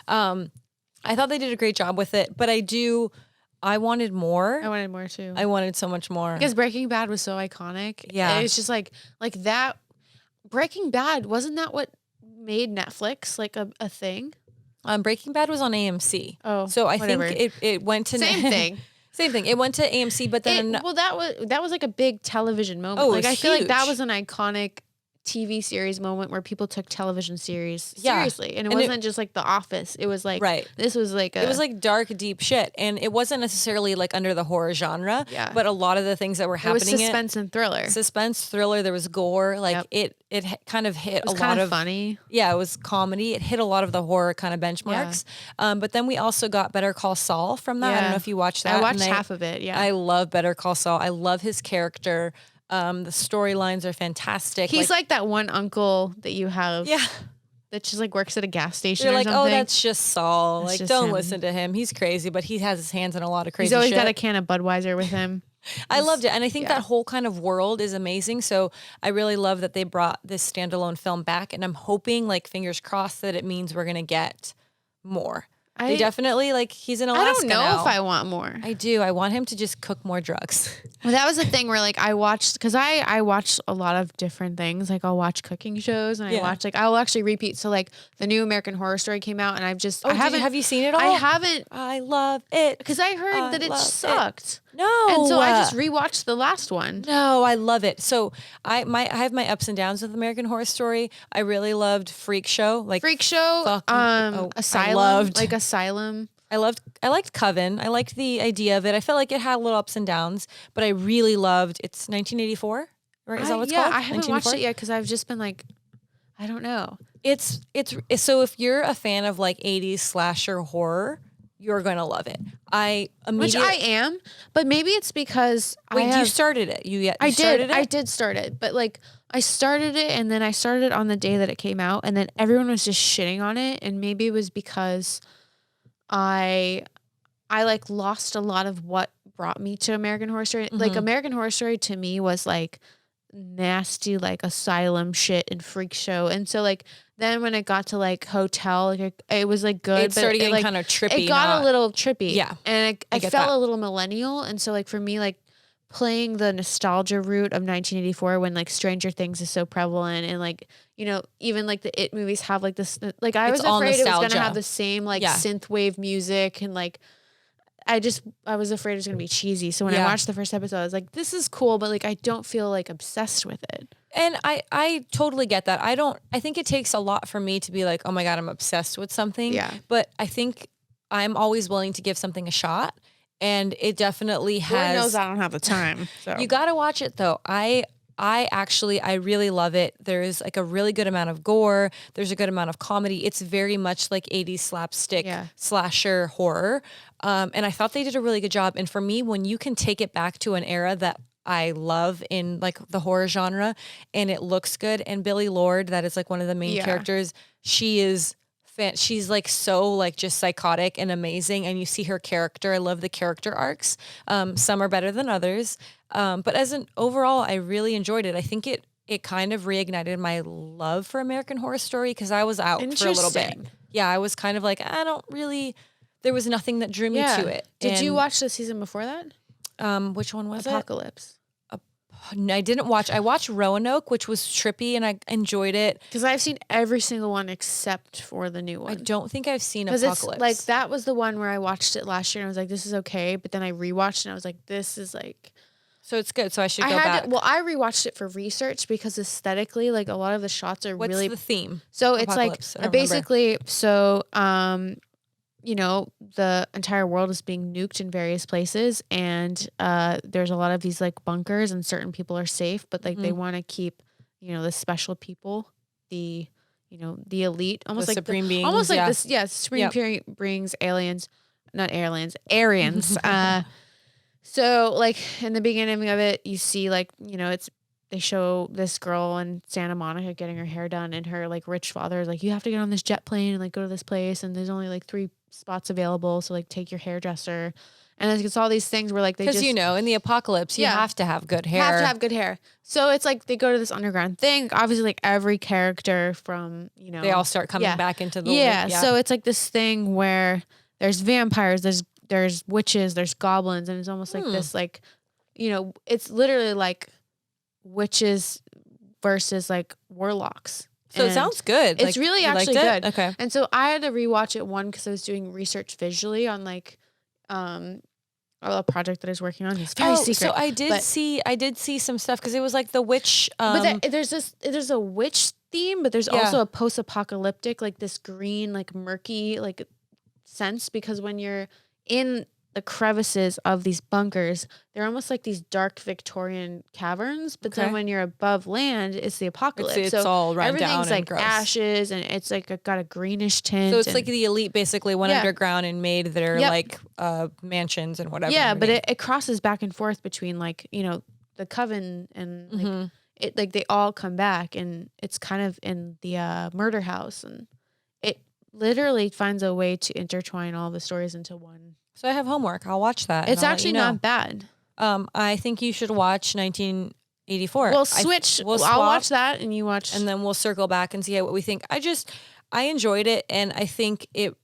I thought they did a great job with it, but I wanted more. I wanted more too. I wanted so much more. Because Breaking Bad was so iconic. Yeah. It's just like that. Breaking Bad, wasn't that what made Netflix like a thing? Breaking Bad was on AMC. Oh, so I whatever. think it went to Same thing. Same thing. It went to AMC, but then Well, that was like a big television moment. Oh, Like it I was feel like that huge. was an iconic TV series moment where people took television series Yeah. seriously, and it And wasn't just like The Office. It was like Right. This was like it was like dark, deep shit, and it wasn't necessarily like under the horror genre. Yeah. But a lot of the things that were it was happening, suspense and thriller. suspense, thriller. There was gore. Like Yep. it kind of hit It was a kind lot of of funny. Yeah, it was comedy. It hit a lot of the horror kind of benchmarks. But then we also got Better Call Saul from that. I don't Yeah. know if you watched that. I watched and half of it. Yeah, I love Better Call Saul. I love his character. The storylines are fantastic. he's like that one uncle that you have. yeah. that just like works at a gas station. You're or like, something. oh, that's just Saul. That's Like, just don't him. listen to him. He's crazy, but he has his hands in a lot of crazy He's always shit. got a can of Budweiser with him. I loved it. And I think yeah. that whole kind of world is amazing. So I really love that they brought this standalone film back. And I'm hoping, like, fingers crossed, that it means we're going to get more. They definitely, like, he's in Alaska I don't know now. if I want more. I do. I want him to just cook more drugs. Well, that was the thing where like I watched, because I watch a lot of different things. Like I'll watch cooking shows and I Yeah. watch like I'll actually repeat. So like the new American Horror Story came out and I've just I Oh, haven't have you seen it all? I haven't I love it. because I heard I that it love sucked. No. And so I just rewatched the last one. No, I love it. So I have my ups and downs with American Horror Story. I really loved Freak Show. Like Freak Show, I Asylum, loved- like Asylum. I liked Coven. I liked the idea of it. I felt like it had little ups and downs, but I really loved it's 1984, right? Is that what it's called? I haven't watched 1984? it yet because I've just been like, I don't know. It's so if you're a fan of like 80s slasher horror, you're going to love it. Which I am, but maybe it's because you started it. I started did. it? I did start it, but like I started it and then I started it on the day that it came out and then everyone was just shitting on it and maybe it was because I like lost a lot of what brought me to American Horror Story. Like American Horror Story to me was like nasty like asylum shit and Freak Show. And so like then when it got to like Hotel, like it was like good. It started getting like, kind of trippy. it got a little trippy. Yeah. And I get felt that. a little millennial. And so like for me, like playing the nostalgia route of 1984 when like Stranger Things is so prevalent and like, you know, even like the It movies have like this, like I was It's all afraid it was going to nostalgia. have the same like synth wave music and like, I was afraid it was going to be cheesy. So when I watched the first episode, I was like, this is cool, but like, I don't feel like obsessed with it. And I totally get that. I think it takes a lot for me to be like, oh my God, I'm obsessed with something. Yeah. But I think I'm always willing to give something a shot. And it definitely has. Lord knows I don't have the time. So You got to watch it though. I really love it. There's like a really good amount of gore. There's a good amount of comedy. It's very much like 80s slapstick slasher horror. And I thought they did a really good job. And for me, when you can take it back to an era that I love in like the horror genre and it looks good. And Billie Lourd, that is like one of the main characters. She's like so like just psychotic and amazing. And you see her character. I love the character arcs. Some are better than others. But as an overall, I really enjoyed it. I think it kind of reignited my love for American Horror Story because I was out for a little bit. Interesting. Yeah, I was kind of like, there was nothing that drew me to it. Did you And, watch the season before that? which one was Apocalypse. No, I didn't watch. I watched Roanoke, which was trippy and I enjoyed it. Because I've seen every single one except for the new one. I don't think I've seen Because Apocalypse. it's like that was the one where I watched it last year and I was like, this is okay. But then I rewatched and I was like, this is like. So it's good. So I should go back. I rewatched it for research because aesthetically, like a lot of the shots are What's really. the theme? So it's like Apocalypse? I don't basically so you know, the entire world is being nuked in various places and there's a lot of these like bunkers and certain people are safe, but like they want to keep, you know, the special people, the elite, almost The like supreme beings. almost like yeah. this, supreme beings, aliens, not aliens, Aryans. So like in the beginning of it, you see like, they show this girl in Santa Monica getting her hair done, and her like rich father is like, you have to get on this jet plane and like go to this place, and there's only like 3 spots available, so like take your hairdresser. And then it's all these things where like they just, Because in the apocalypse, you have to have good hair. have to have good hair. So it's like they go to this underground thing. Obviously, like every character from, they all start coming back into the yeah. So it's like this thing where there's vampires, there's witches, there's goblins, and it's almost like this like, it's literally like witches versus like warlocks. So it sounds good. It's really actually good. Okay. And so I had to rewatch it because I was doing research visually on like a project that I was working on. It's very secret. So I did see some stuff because it was like the witch. But there's a witch theme, but there's also a post-apocalyptic, like this green, like murky, like sense, because when you're in the crevices of these bunkers, they're almost like these dark Victorian caverns. But then when you're above land, it's the apocalypse. It's all run down everything's and like gross. Ashes, and it's like got a greenish tint. So it's like the elite basically went underground and made their like mansions and whatever. Yeah, but it crosses back and forth between like, the coven and like it, like they all come back, and it's kind of in the murder house, and it literally finds a way to intertwine all the stories into one. So I have homework. I'll watch that. It's actually not bad. I think you should watch 1984. We'll switch. I'll watch that, and you watch, and then we'll circle back and see what we think. I enjoyed it, and I think it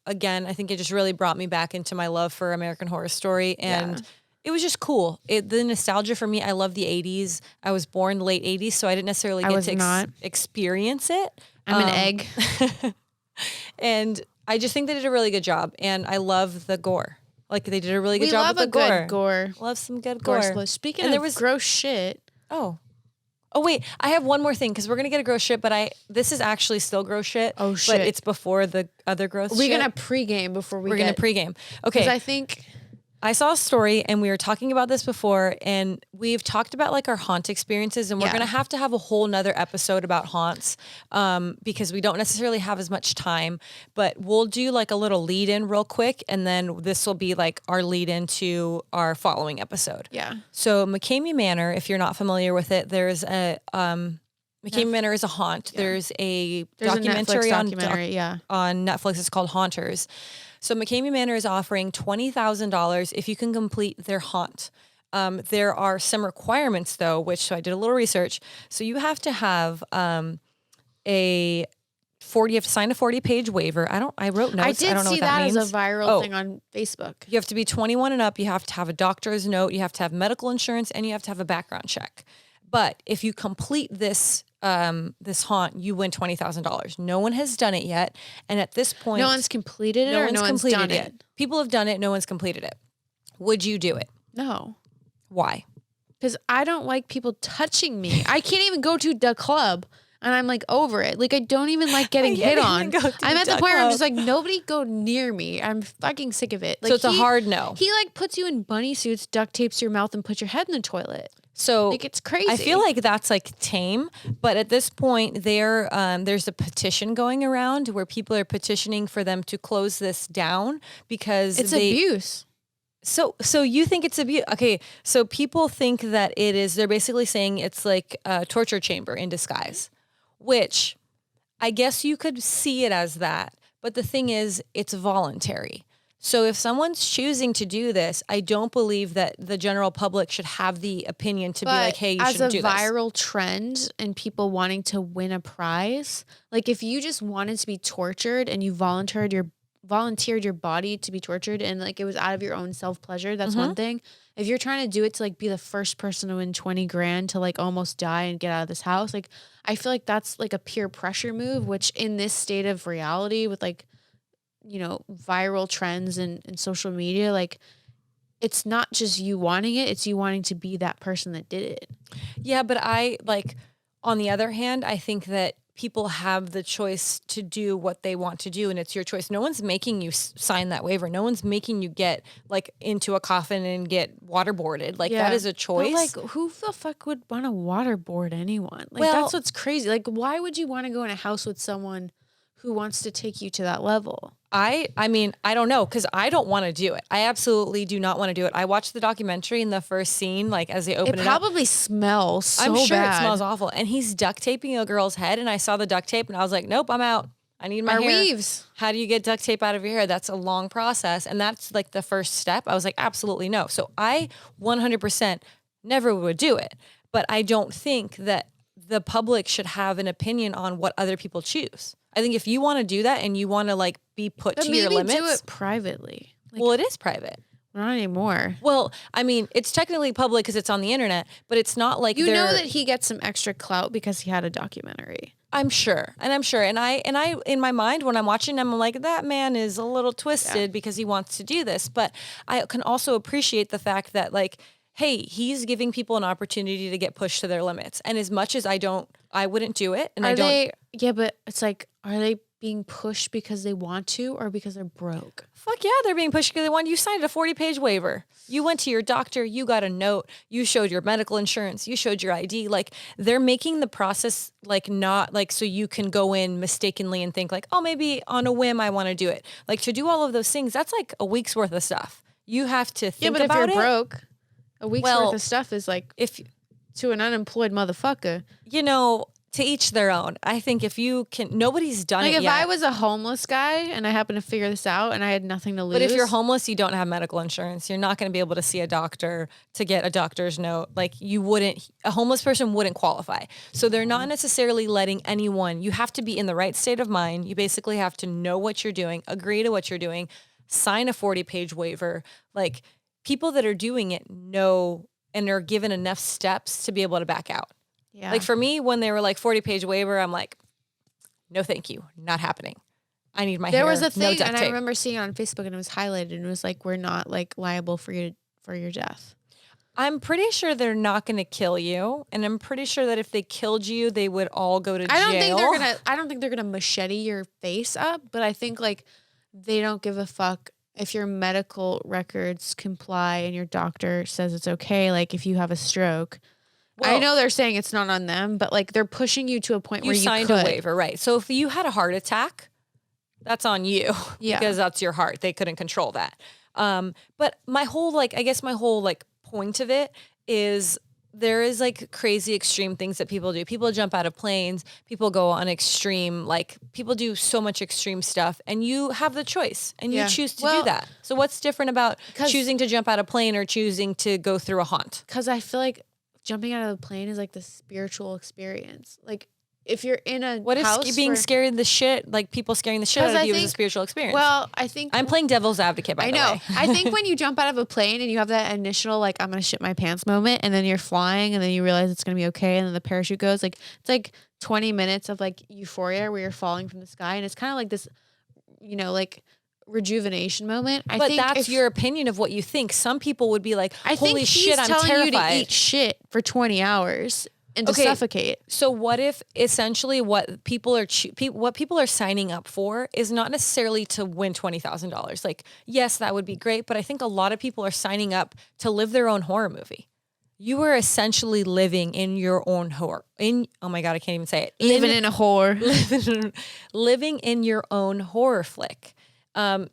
just really brought me back into my love for American Horror Story, and it was just cool. The nostalgia for me, I love the 80s. I was born late 80s, so I didn't necessarily get to experience it. I'm an egg. And I just think they did a really good job, and I love the gore. Like they did a really good job with the gore. Good gore. Love some good gore. Speaking of gross shit. Oh wait, I have one more thing because we're gonna get a gross shit, but this is actually still gross shit. Oh shit! But it's before the other gross. We're gonna pregame before we're gonna pregame. Okay, because I think I saw a story, and we were talking about this before, and we've talked about like our haunt experiences, and we're going to have a whole nother episode about haunts because we don't necessarily have as much time, but we'll do like a little lead in real quick. And then this will be like our lead into our following episode. Yeah. So McCamey Manor, if you're not familiar with it, there's a, McCamey Manor is a haunt. Yeah. There's a documentary on Netflix. It's called Haunters. So McCamey Manor is offering $20,000 if you can complete their haunt. There are some requirements though, so I did a little research. So you have to have you have to sign a 40-page waiver. I wrote notes. I don't know see what that means. as a viral thing on Facebook. You have to be 21 and up. You have to have a doctor's note. You have to have medical insurance, and you have to have a background check. But if you complete this haunt, you win $20,000. No one has done it yet, and at this point, no one's completed it. No one's done it. People have done it. No one's completed it. Would you do it? No. Why? Because I don't like people touching me. I can't even go to the club, and I'm like over it. Like I don't even like getting hit on. I'm at the point where I'm just like, nobody go near me. I'm fucking sick of it. Like, so it's a hard no. He like puts you in bunny suits, duct tapes your mouth, and puts your head in the toilet. So like it's crazy. I feel like that's like tame, but at this point there's a petition going around where people are petitioning for them to close this down because it's abuse. So you think it's abuse? Okay, so people think that it is. They're basically saying it's like a torture chamber in disguise, which I guess you could see it as that. But the thing is, it's voluntary. So if someone's choosing to do this, I don't believe that the general public should have the opinion to be like, hey, you shouldn't do this. As a viral trend and people wanting to win a prize, like if you just wanted to be tortured and you volunteered your body to be tortured and like it was out of your own self-pleasure, that's one thing. If you're trying to do it to like be the first person to win 20 grand to like almost die and get out of this house, like I feel like that's like a peer pressure move, which in this state of reality with like, viral trends and social media, like it's not just you wanting it, it's you wanting to be that person that did it. Yeah, but on the other hand, I think that people have the choice to do what they want to do, and it's your choice. No one's making you sign that waiver. No one's making you get like into a coffin and get waterboarded. Like that is a choice. But like who the fuck would want to waterboard anyone? Like that's what's crazy. Like why would you want to go in a house with someone who wants to take you to that level? I mean, I don't know because I don't want to do it. I absolutely do not want to do it. I watched the documentary in the first scene, like as they open it up. It probably smells so I'm sure bad. it smells awful. And he's duct taping a girl's head, and I saw the duct tape, and I was like, nope, I'm out. I need my Our hair. weaves. How do you get duct tape out of your hair? That's a long process, and that's like the first step. I was like, absolutely no. So I 100% never would do it, but I don't think that the public should have an opinion on what other people choose. I think if you want to do that and you want to like be put But to your limits, do it privately. Like, well, it is private. not anymore. Well, I mean, it's technically public because it's on the internet, but it's not like You know that he gets some extra clout because he had a documentary. I'm sure. And I in my mind when I'm watching him, I'm like, that man is a little twisted because he wants to do this. But I can also appreciate the fact that like, hey, he's giving people an opportunity to get pushed to their limits. And as much as I wouldn't do it. And Yeah, but it's like, are they being pushed because they want to or because they're broke? Fuck yeah, they're being pushed because they want. You signed a 40-page waiver. You went to your doctor. You got a note. You showed your medical insurance. You showed your ID. Like they're making the process like not like so you can go in mistakenly and think like, oh, maybe on a whim I want to do it. Like to do all of those things, that's like a week's worth of stuff. You have to think about it. Yeah, but if you're broke, a week's worth of stuff is like if to an unemployed motherfucker. You know, to each their own. I think if you can, nobody's done like it if yet. I was a homeless guy and I happened to figure this out and I had nothing to lose. But if you're homeless, you don't have medical insurance. You're not going to be able to see a doctor to get a doctor's note. Like a homeless person wouldn't qualify. So they're not necessarily letting anyone, you have to be in the right state of mind. You basically have to know what you're doing, agree to what you're doing, sign a 40-page waiver. Like people that are doing it know and are given enough steps to be able to back out. Yeah. Like for me, when they were like 40-page waiver, I'm like, no, thank you. Not happening. I need my hair. There was a thing, no and I remember seeing it on Facebook, and it was highlighted, and it was like, we're not like liable for your death. I'm pretty sure they're not going to kill you, and I'm pretty sure that if they killed you, they would all go to jail. I don't think they're gonna machete your face up, but I think like they don't give a fuck if your medical records comply and your doctor says it's okay. Like if you have a stroke. Well, I know they're saying it's not on them, but like they're pushing you to a point where you signed a waiver, right? So if you had a heart attack, that's on you because that's your heart. They couldn't control that. But my whole point of it is there is like crazy extreme things that people do. People jump out of planes. People go on extreme, like people do so much extreme stuff, and you have the choice and you choose to do that. So what's different about choosing to jump out of a plane or choosing to go through a haunt? Because I feel like jumping out of the plane is like the spiritual experience. Like if you're in a house if being scared the shit, like people scaring the shit out of you is a spiritual experience? Well, I think I'm playing devil's advocate, by the way. I know. I think when you jump out of a plane and you have that initial, like, I'm going to shit my pants moment, and then you're flying and then you realize it's going to be okay. And then the parachute goes, like, it's like 20 minutes of like euphoria where you're falling from the sky. And it's kind of like this, you know, like rejuvenation moment. But that's your opinion of what you think. Some people would be like, holy shit, I'm terrified. Telling you to eat shit for 20 hours and to suffocate. So what if essentially what people are signing up for is not necessarily to win $20,000? Like, yes, that would be great, but I think a lot of people are signing up to live their own horror movie. You are essentially living in your own horror. Oh my God, I can't even say it. Living in a horror. Living in your own horror flick.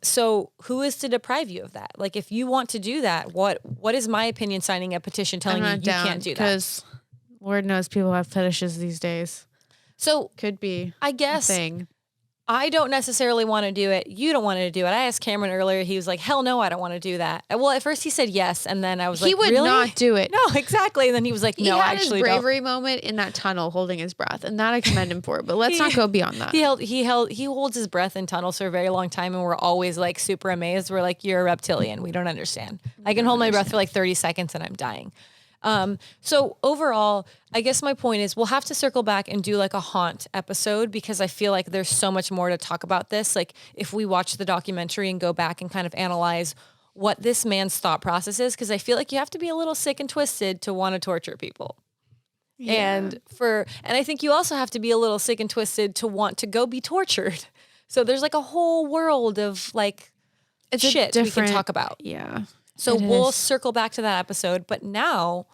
So who is to deprive you of that? Like, if you want to do that, what is my opinion signing a petition telling you can't do that? Because Lord knows people have fetishes these days. So could be, I guess, a thing. I don't necessarily want to do it. You don't want to do it. I asked Cameron earlier. He was like, hell no, I don't want to do that. Well, at first he said yes. And then I was like, he would really? not do it. No, exactly. And then he was like, no, I actually don't. He had his bravery moment in that tunnel holding his breath. And that I commend him for. But let's not go beyond that. He holds his breath in tunnels for a very long time. And we're always like super amazed. We're like, you're a reptilian. We don't understand. I can hold my breath for like 30 seconds and I'm dying. So overall, I guess my point is we'll have to circle back and do like a haunt episode because I feel like there's so much more to talk about this. Like if we watch the documentary and go back and kind of analyze what this man's thought process is, because I feel like you have to be a little sick and twisted to want to torture people. Yeah. And I think you also have to be a little sick and twisted to want to go be tortured. So there's like a whole world of like shit we can talk about. Yeah. So we'll circle back to that episode, but now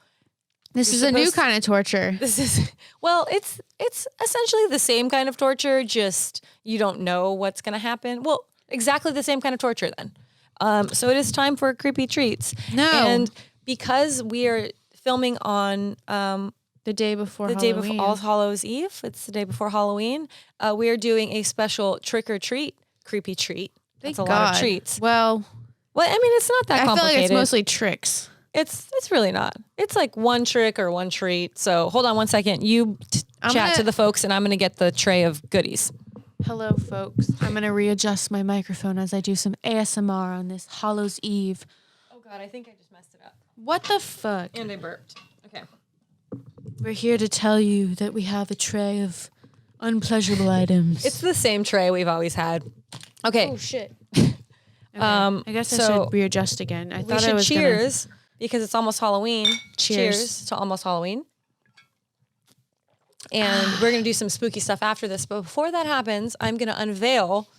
this is a new kind of torture. It's essentially the same kind of torture, just you don't know what's going to happen. Well, Exactly the same kind of torture then. So it is time for creepy treats. No. And because we are filming on the day before the Halloween. day before All Hallows Eve, it's the day before Halloween, we are doing a special trick or treat, creepy treat. That's a lot of treats. Well, I mean, it's not that complicated. I feel like it's mostly tricks. It's really not. It's like one trick or one treat. So hold on one second. You chat to the folks, and I'm going to get the tray of goodies. Hello, folks. I'm going to readjust my microphone as I do some ASMR on this Hallows Eve. Oh, God, I think I just messed it up. What the fuck? And I burped. Okay. We're here to tell you that we have a tray of unpleasurable items. It's the same tray we've always had. Okay. Oh, shit. Okay. I guess I should readjust again. I thought I was cheers because it's almost Halloween. Cheers to almost Halloween. And we're going to do some spooky stuff after this. But before that happens, I'm going to unveil.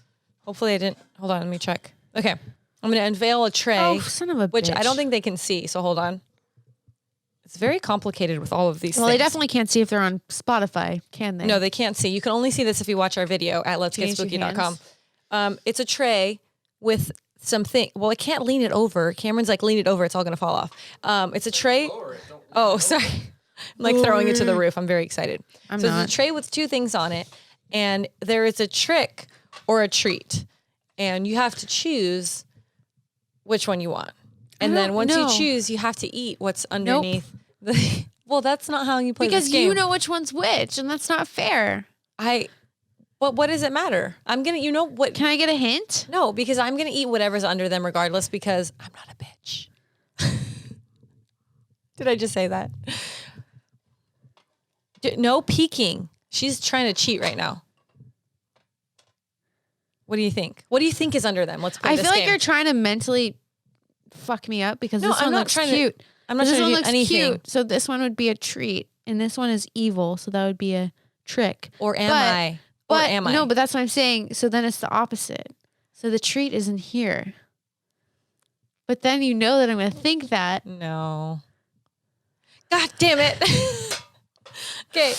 Hopefully I didn't. Hold on. Let me check. Okay. I'm going to unveil a tray. Oh, son of a which bitch. I don't think they can see. So hold on. It's very complicated with all of these things. They definitely can't see if they're on Spotify, can they? No, they can't see. You can only see this if you watch our video at letsgetspooky.com. It's a tray with something. Well, I can't lean it over. Cameron's like, lean it over. It's all going to fall off. It's a tray. Oh, sorry. I'm like throwing it to the roof. I'm very excited. It's a tray with two things on it, and there is a trick or a treat, and you have to choose which one you want. And then once you choose, you have to eat what's underneath. Well, that's not how you play this game. Because you know which one's which, and that's not fair. What does it matter? I'm gonna, you know what? Can I get a hint? No, because I'm gonna eat whatever's under them regardless. Because I'm not a bitch. Did I just say that? No peeking. She's trying to cheat right now. What do you think? What do you think is under them? Let's play this game. I feel like you're trying to mentally fuck me up because this one looks cute. I'm not trying to do anything. Cute, so this one would be a treat, and this one is evil, so that would be a trick. Or am I? No, but that's what I'm saying. So then it's the opposite. So the treat isn't here. But then you know that I'm going to think that. No. God damn it. Okay.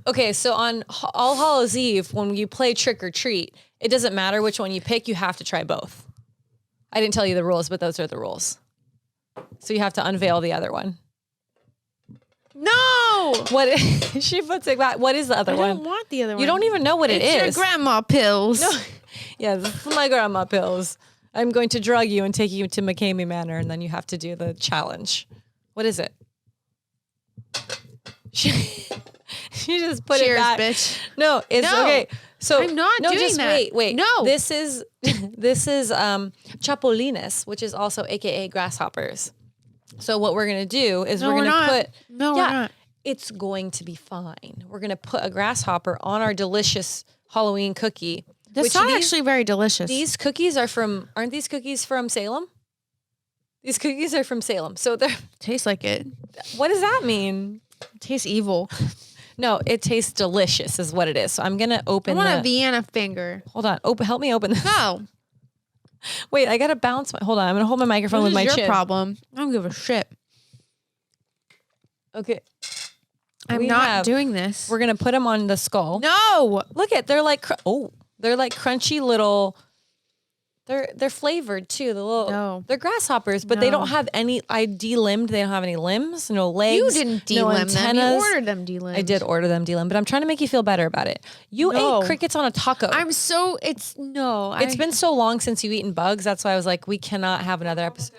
Okay, so on All Hallows Eve, when you play trick or treat, it doesn't matter which one you pick, you have to try both. I didn't tell you the rules, but those are the rules. So you have to unveil the other one. No! What she puts it back. What is the other one? I don't want the other one. You don't even know what it is. It's your grandma pills. No. Yeah, this is my grandma pills. I'm going to drug you and take you to McCamey Manor, and then you have to do the challenge. What is it? She just put it back. Bitch. No, it's okay. So I'm not doing that. Wait. No. This is chapulines, which is also AKA grasshoppers. So what we're gonna do is we're gonna we're not. It's going to be fine. We're gonna put a grasshopper on our delicious Halloween cookie. That's not actually very delicious. These cookies aren't these cookies from Salem? These cookies are from Salem. So they're tastes like it. What does that mean? It tastes evil. No, it tastes delicious is what it is. So I'm going to open I want a Vienna finger. Hold on. Help me open this. No. Wait, I got to bounce. Hold on. I'm going to hold my microphone with my chin. This is your problem. I don't give a shit. Okay. I'm not doing this. We're going to put them on the skull. No. Look at, they're like crunchy little, they're flavored too. They're grasshoppers, but they don't have any, they don't have any limbs, no legs. You didn't delimb them. You ordered them delimbed. I did order them delimbed, but I'm trying to make you feel better about it. You ate crickets on a taco. It's been so long since you've eaten bugs. That's why I was like, we cannot have another episode.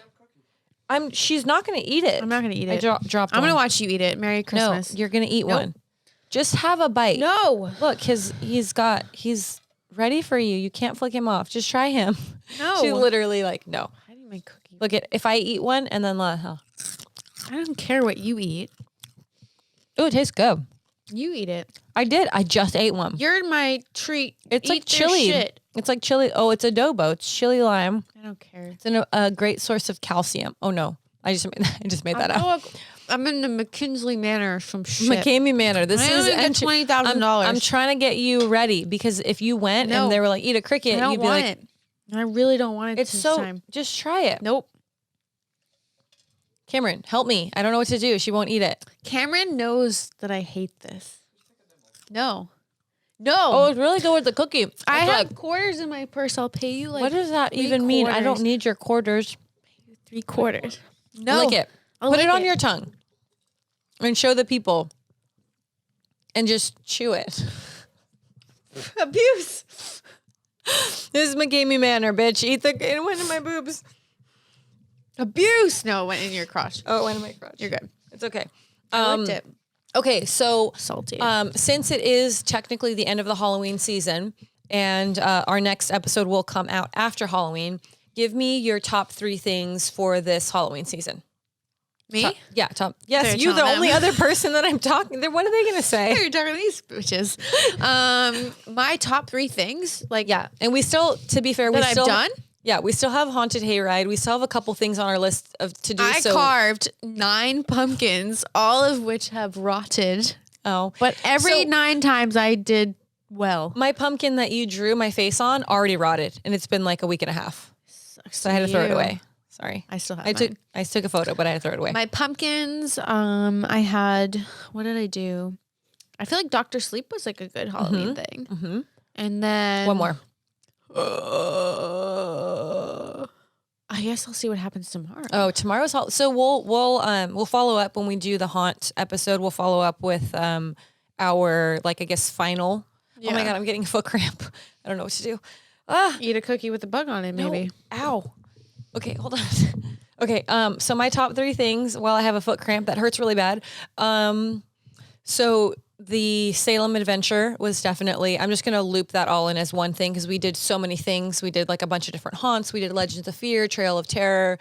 She's not going to eat it. I'm not going to eat it. I dropped I'm going to watch you eat it. Merry Christmas. No, you're going to eat one. Just have a bite. No. Look, he's ready for you. You can't flick him off. Just try him. No. She literally no. I need my cookie. Look if I eat one and then I don't care what you eat. Oh, it tastes good. You eat it. I did. I just ate one. You're my treat. It's like chili. Shit. It's like chili. Oh, it's adobo. It's chili lime. I don't care. It's a great source of calcium. Oh no. I just made that up. I'm in the McKinley Manor or some shit. McCamey Manor. This is $20,000. I'm trying to get you ready because if you went and they were like, eat a cricket, you'd be like, I really don't want it this time. Just try it. Nope. Cameron, help me. I don't know what to do. She won't eat it. Cameron knows that I hate this. No. No. Oh, it's really good with the cookie. I It's have like, quarters in my purse. I'll pay you like. what does that 3 even mean? I don't quarters. need your quarters. 3 quarters. No. Lick it. I'll Put it lick on your tongue and show the people and just chew it. Abuse. This is my gamey manner, bitch. It went in my boobs. Abuse. No, it went in your crotch. Oh, it went in my crotch. You're good. It's okay. I licked it. Okay, so Salty. since it is technically the end of the Halloween season and our next episode will come out after Halloween, give me your top 3 things for this Halloween season. Me? Top. Yes, Sorry, you, the tell them. only other person that I'm talking. What are they going to say? You're talking to these bitches. My top 3 things, like Yeah, and we still, to be fair, that I've done. Yeah, we still have Haunted Hayride. We still have a couple things on our list of to do. I carved 9 pumpkins, all of which have rotted. Oh, But every 9 times I did well. my pumpkin that you drew my face on already rotted, and it's been like a week and a half. So I had to throw it away. Sorry, I still have I took a photo, but I had to throw it away. my pumpkins. I had, what did I do? I feel like Dr. Sleep was like a good Halloween thing. Mm-hmm. And then One more. I guess I'll see what happens tomorrow. Oh, tomorrow's so we'll follow up when we do the haunt episode. We'll follow up with our I guess final. Yeah. Oh my god, I'm getting a foot cramp. I don't know what to do. Eat a cookie with a bug on it, maybe. No. Ow. Okay, hold on. Okay, so my top 3 things while I have a foot cramp that hurts really bad. So the Salem Adventure was definitely, I'm just going to loop that all in as one thing because we did so many things. We did like a bunch of different haunts. We did Legends of Fear, Trail of Terror.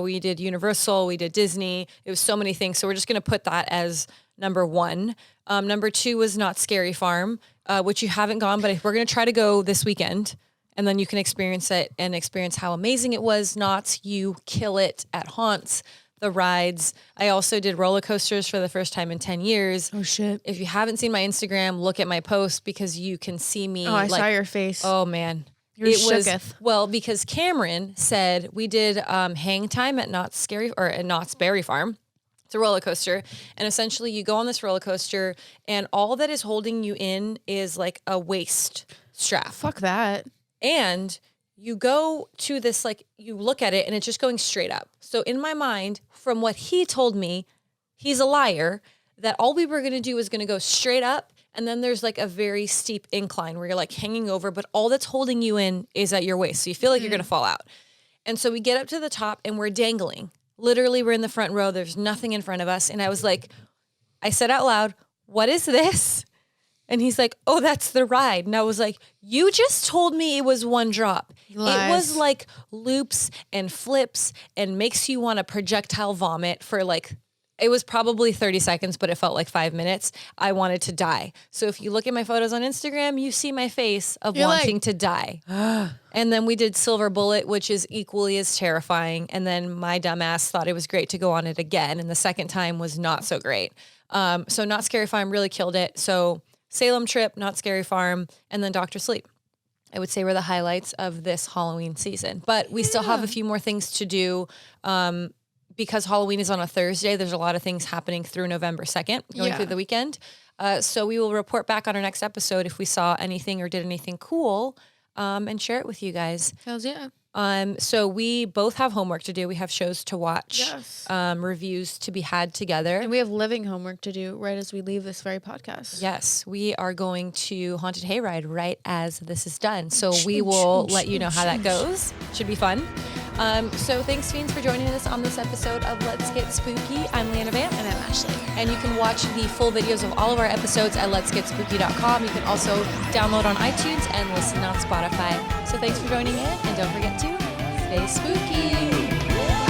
We did Universal. We did Disney. It was so many things. So we're just going to put that as number 1. Number 2 was Not Scary Farm, which you haven't gone, but we're going to try to go this weekend. And then you can experience it and experience how amazing it was. Not you kill it at haunts. The rides. I also did roller coasters for the first time in 10 years. Oh shit. If you haven't seen my Instagram, look at my post because you can see me. Oh, I saw your face. Oh man. You're shooketh. Well, because Cameron said we did hang time at Knott's Berry Farm. It's a roller coaster. And essentially you go on this roller coaster and all that is holding you in is like a waist strap. Fuck that. And you go to this, you look at it and it's just going straight up. So in my mind, from what he told me, he's a liar, that all we were going to do was going to go straight up. And then there's like a very steep incline where you're like hanging over, but all that's holding you in is at your waist. So you feel like you're going to fall out. And so we get up to the top and we're dangling. Literally, we're in the front row. There's nothing in front of us. And I was like, I said out loud, what is this? And he's like, oh, that's the ride. And I was like, you just told me it was one drop. Lies. It was like loops and flips and makes you want to projectile vomit for it was probably 30 seconds, but it felt like 5 minutes. I wanted to die. So if you look at my photos on Instagram, you see my face of wanting to die. And then we did Silver Bullet, which is equally as terrifying. And then my dumbass thought it was great to go on it again. And the second time was not so great. So Not Scary Farm really killed it. So Salem trip, Not Scary Farm, and then Dr. Sleep, I would say were the highlights of this Halloween season. But we still have a few more things to do. Because Halloween is on a Thursday, there's a lot of things happening through November 2nd, going through the weekend. So we will report back on our next episode if we saw anything or did anything cool and share it with you guys. Hells yeah. So we both have homework to do. We have shows to watch, Yes. reviews to be had together. And we have living homework to do right as we leave this very podcast. Yes, we are going to Haunted Hayride right as this is done. So we will let you know how that goes. Should be fun. So thanks, Fiends, for joining us on this episode of Let's Get Spooky. I'm Leanna Vamp. And I'm Ashley. And you can watch the full videos of all of our episodes at letsgetspooky.com. You can also download on iTunes and listen on Spotify. So thanks for joining in, and don't forget to stay spooky.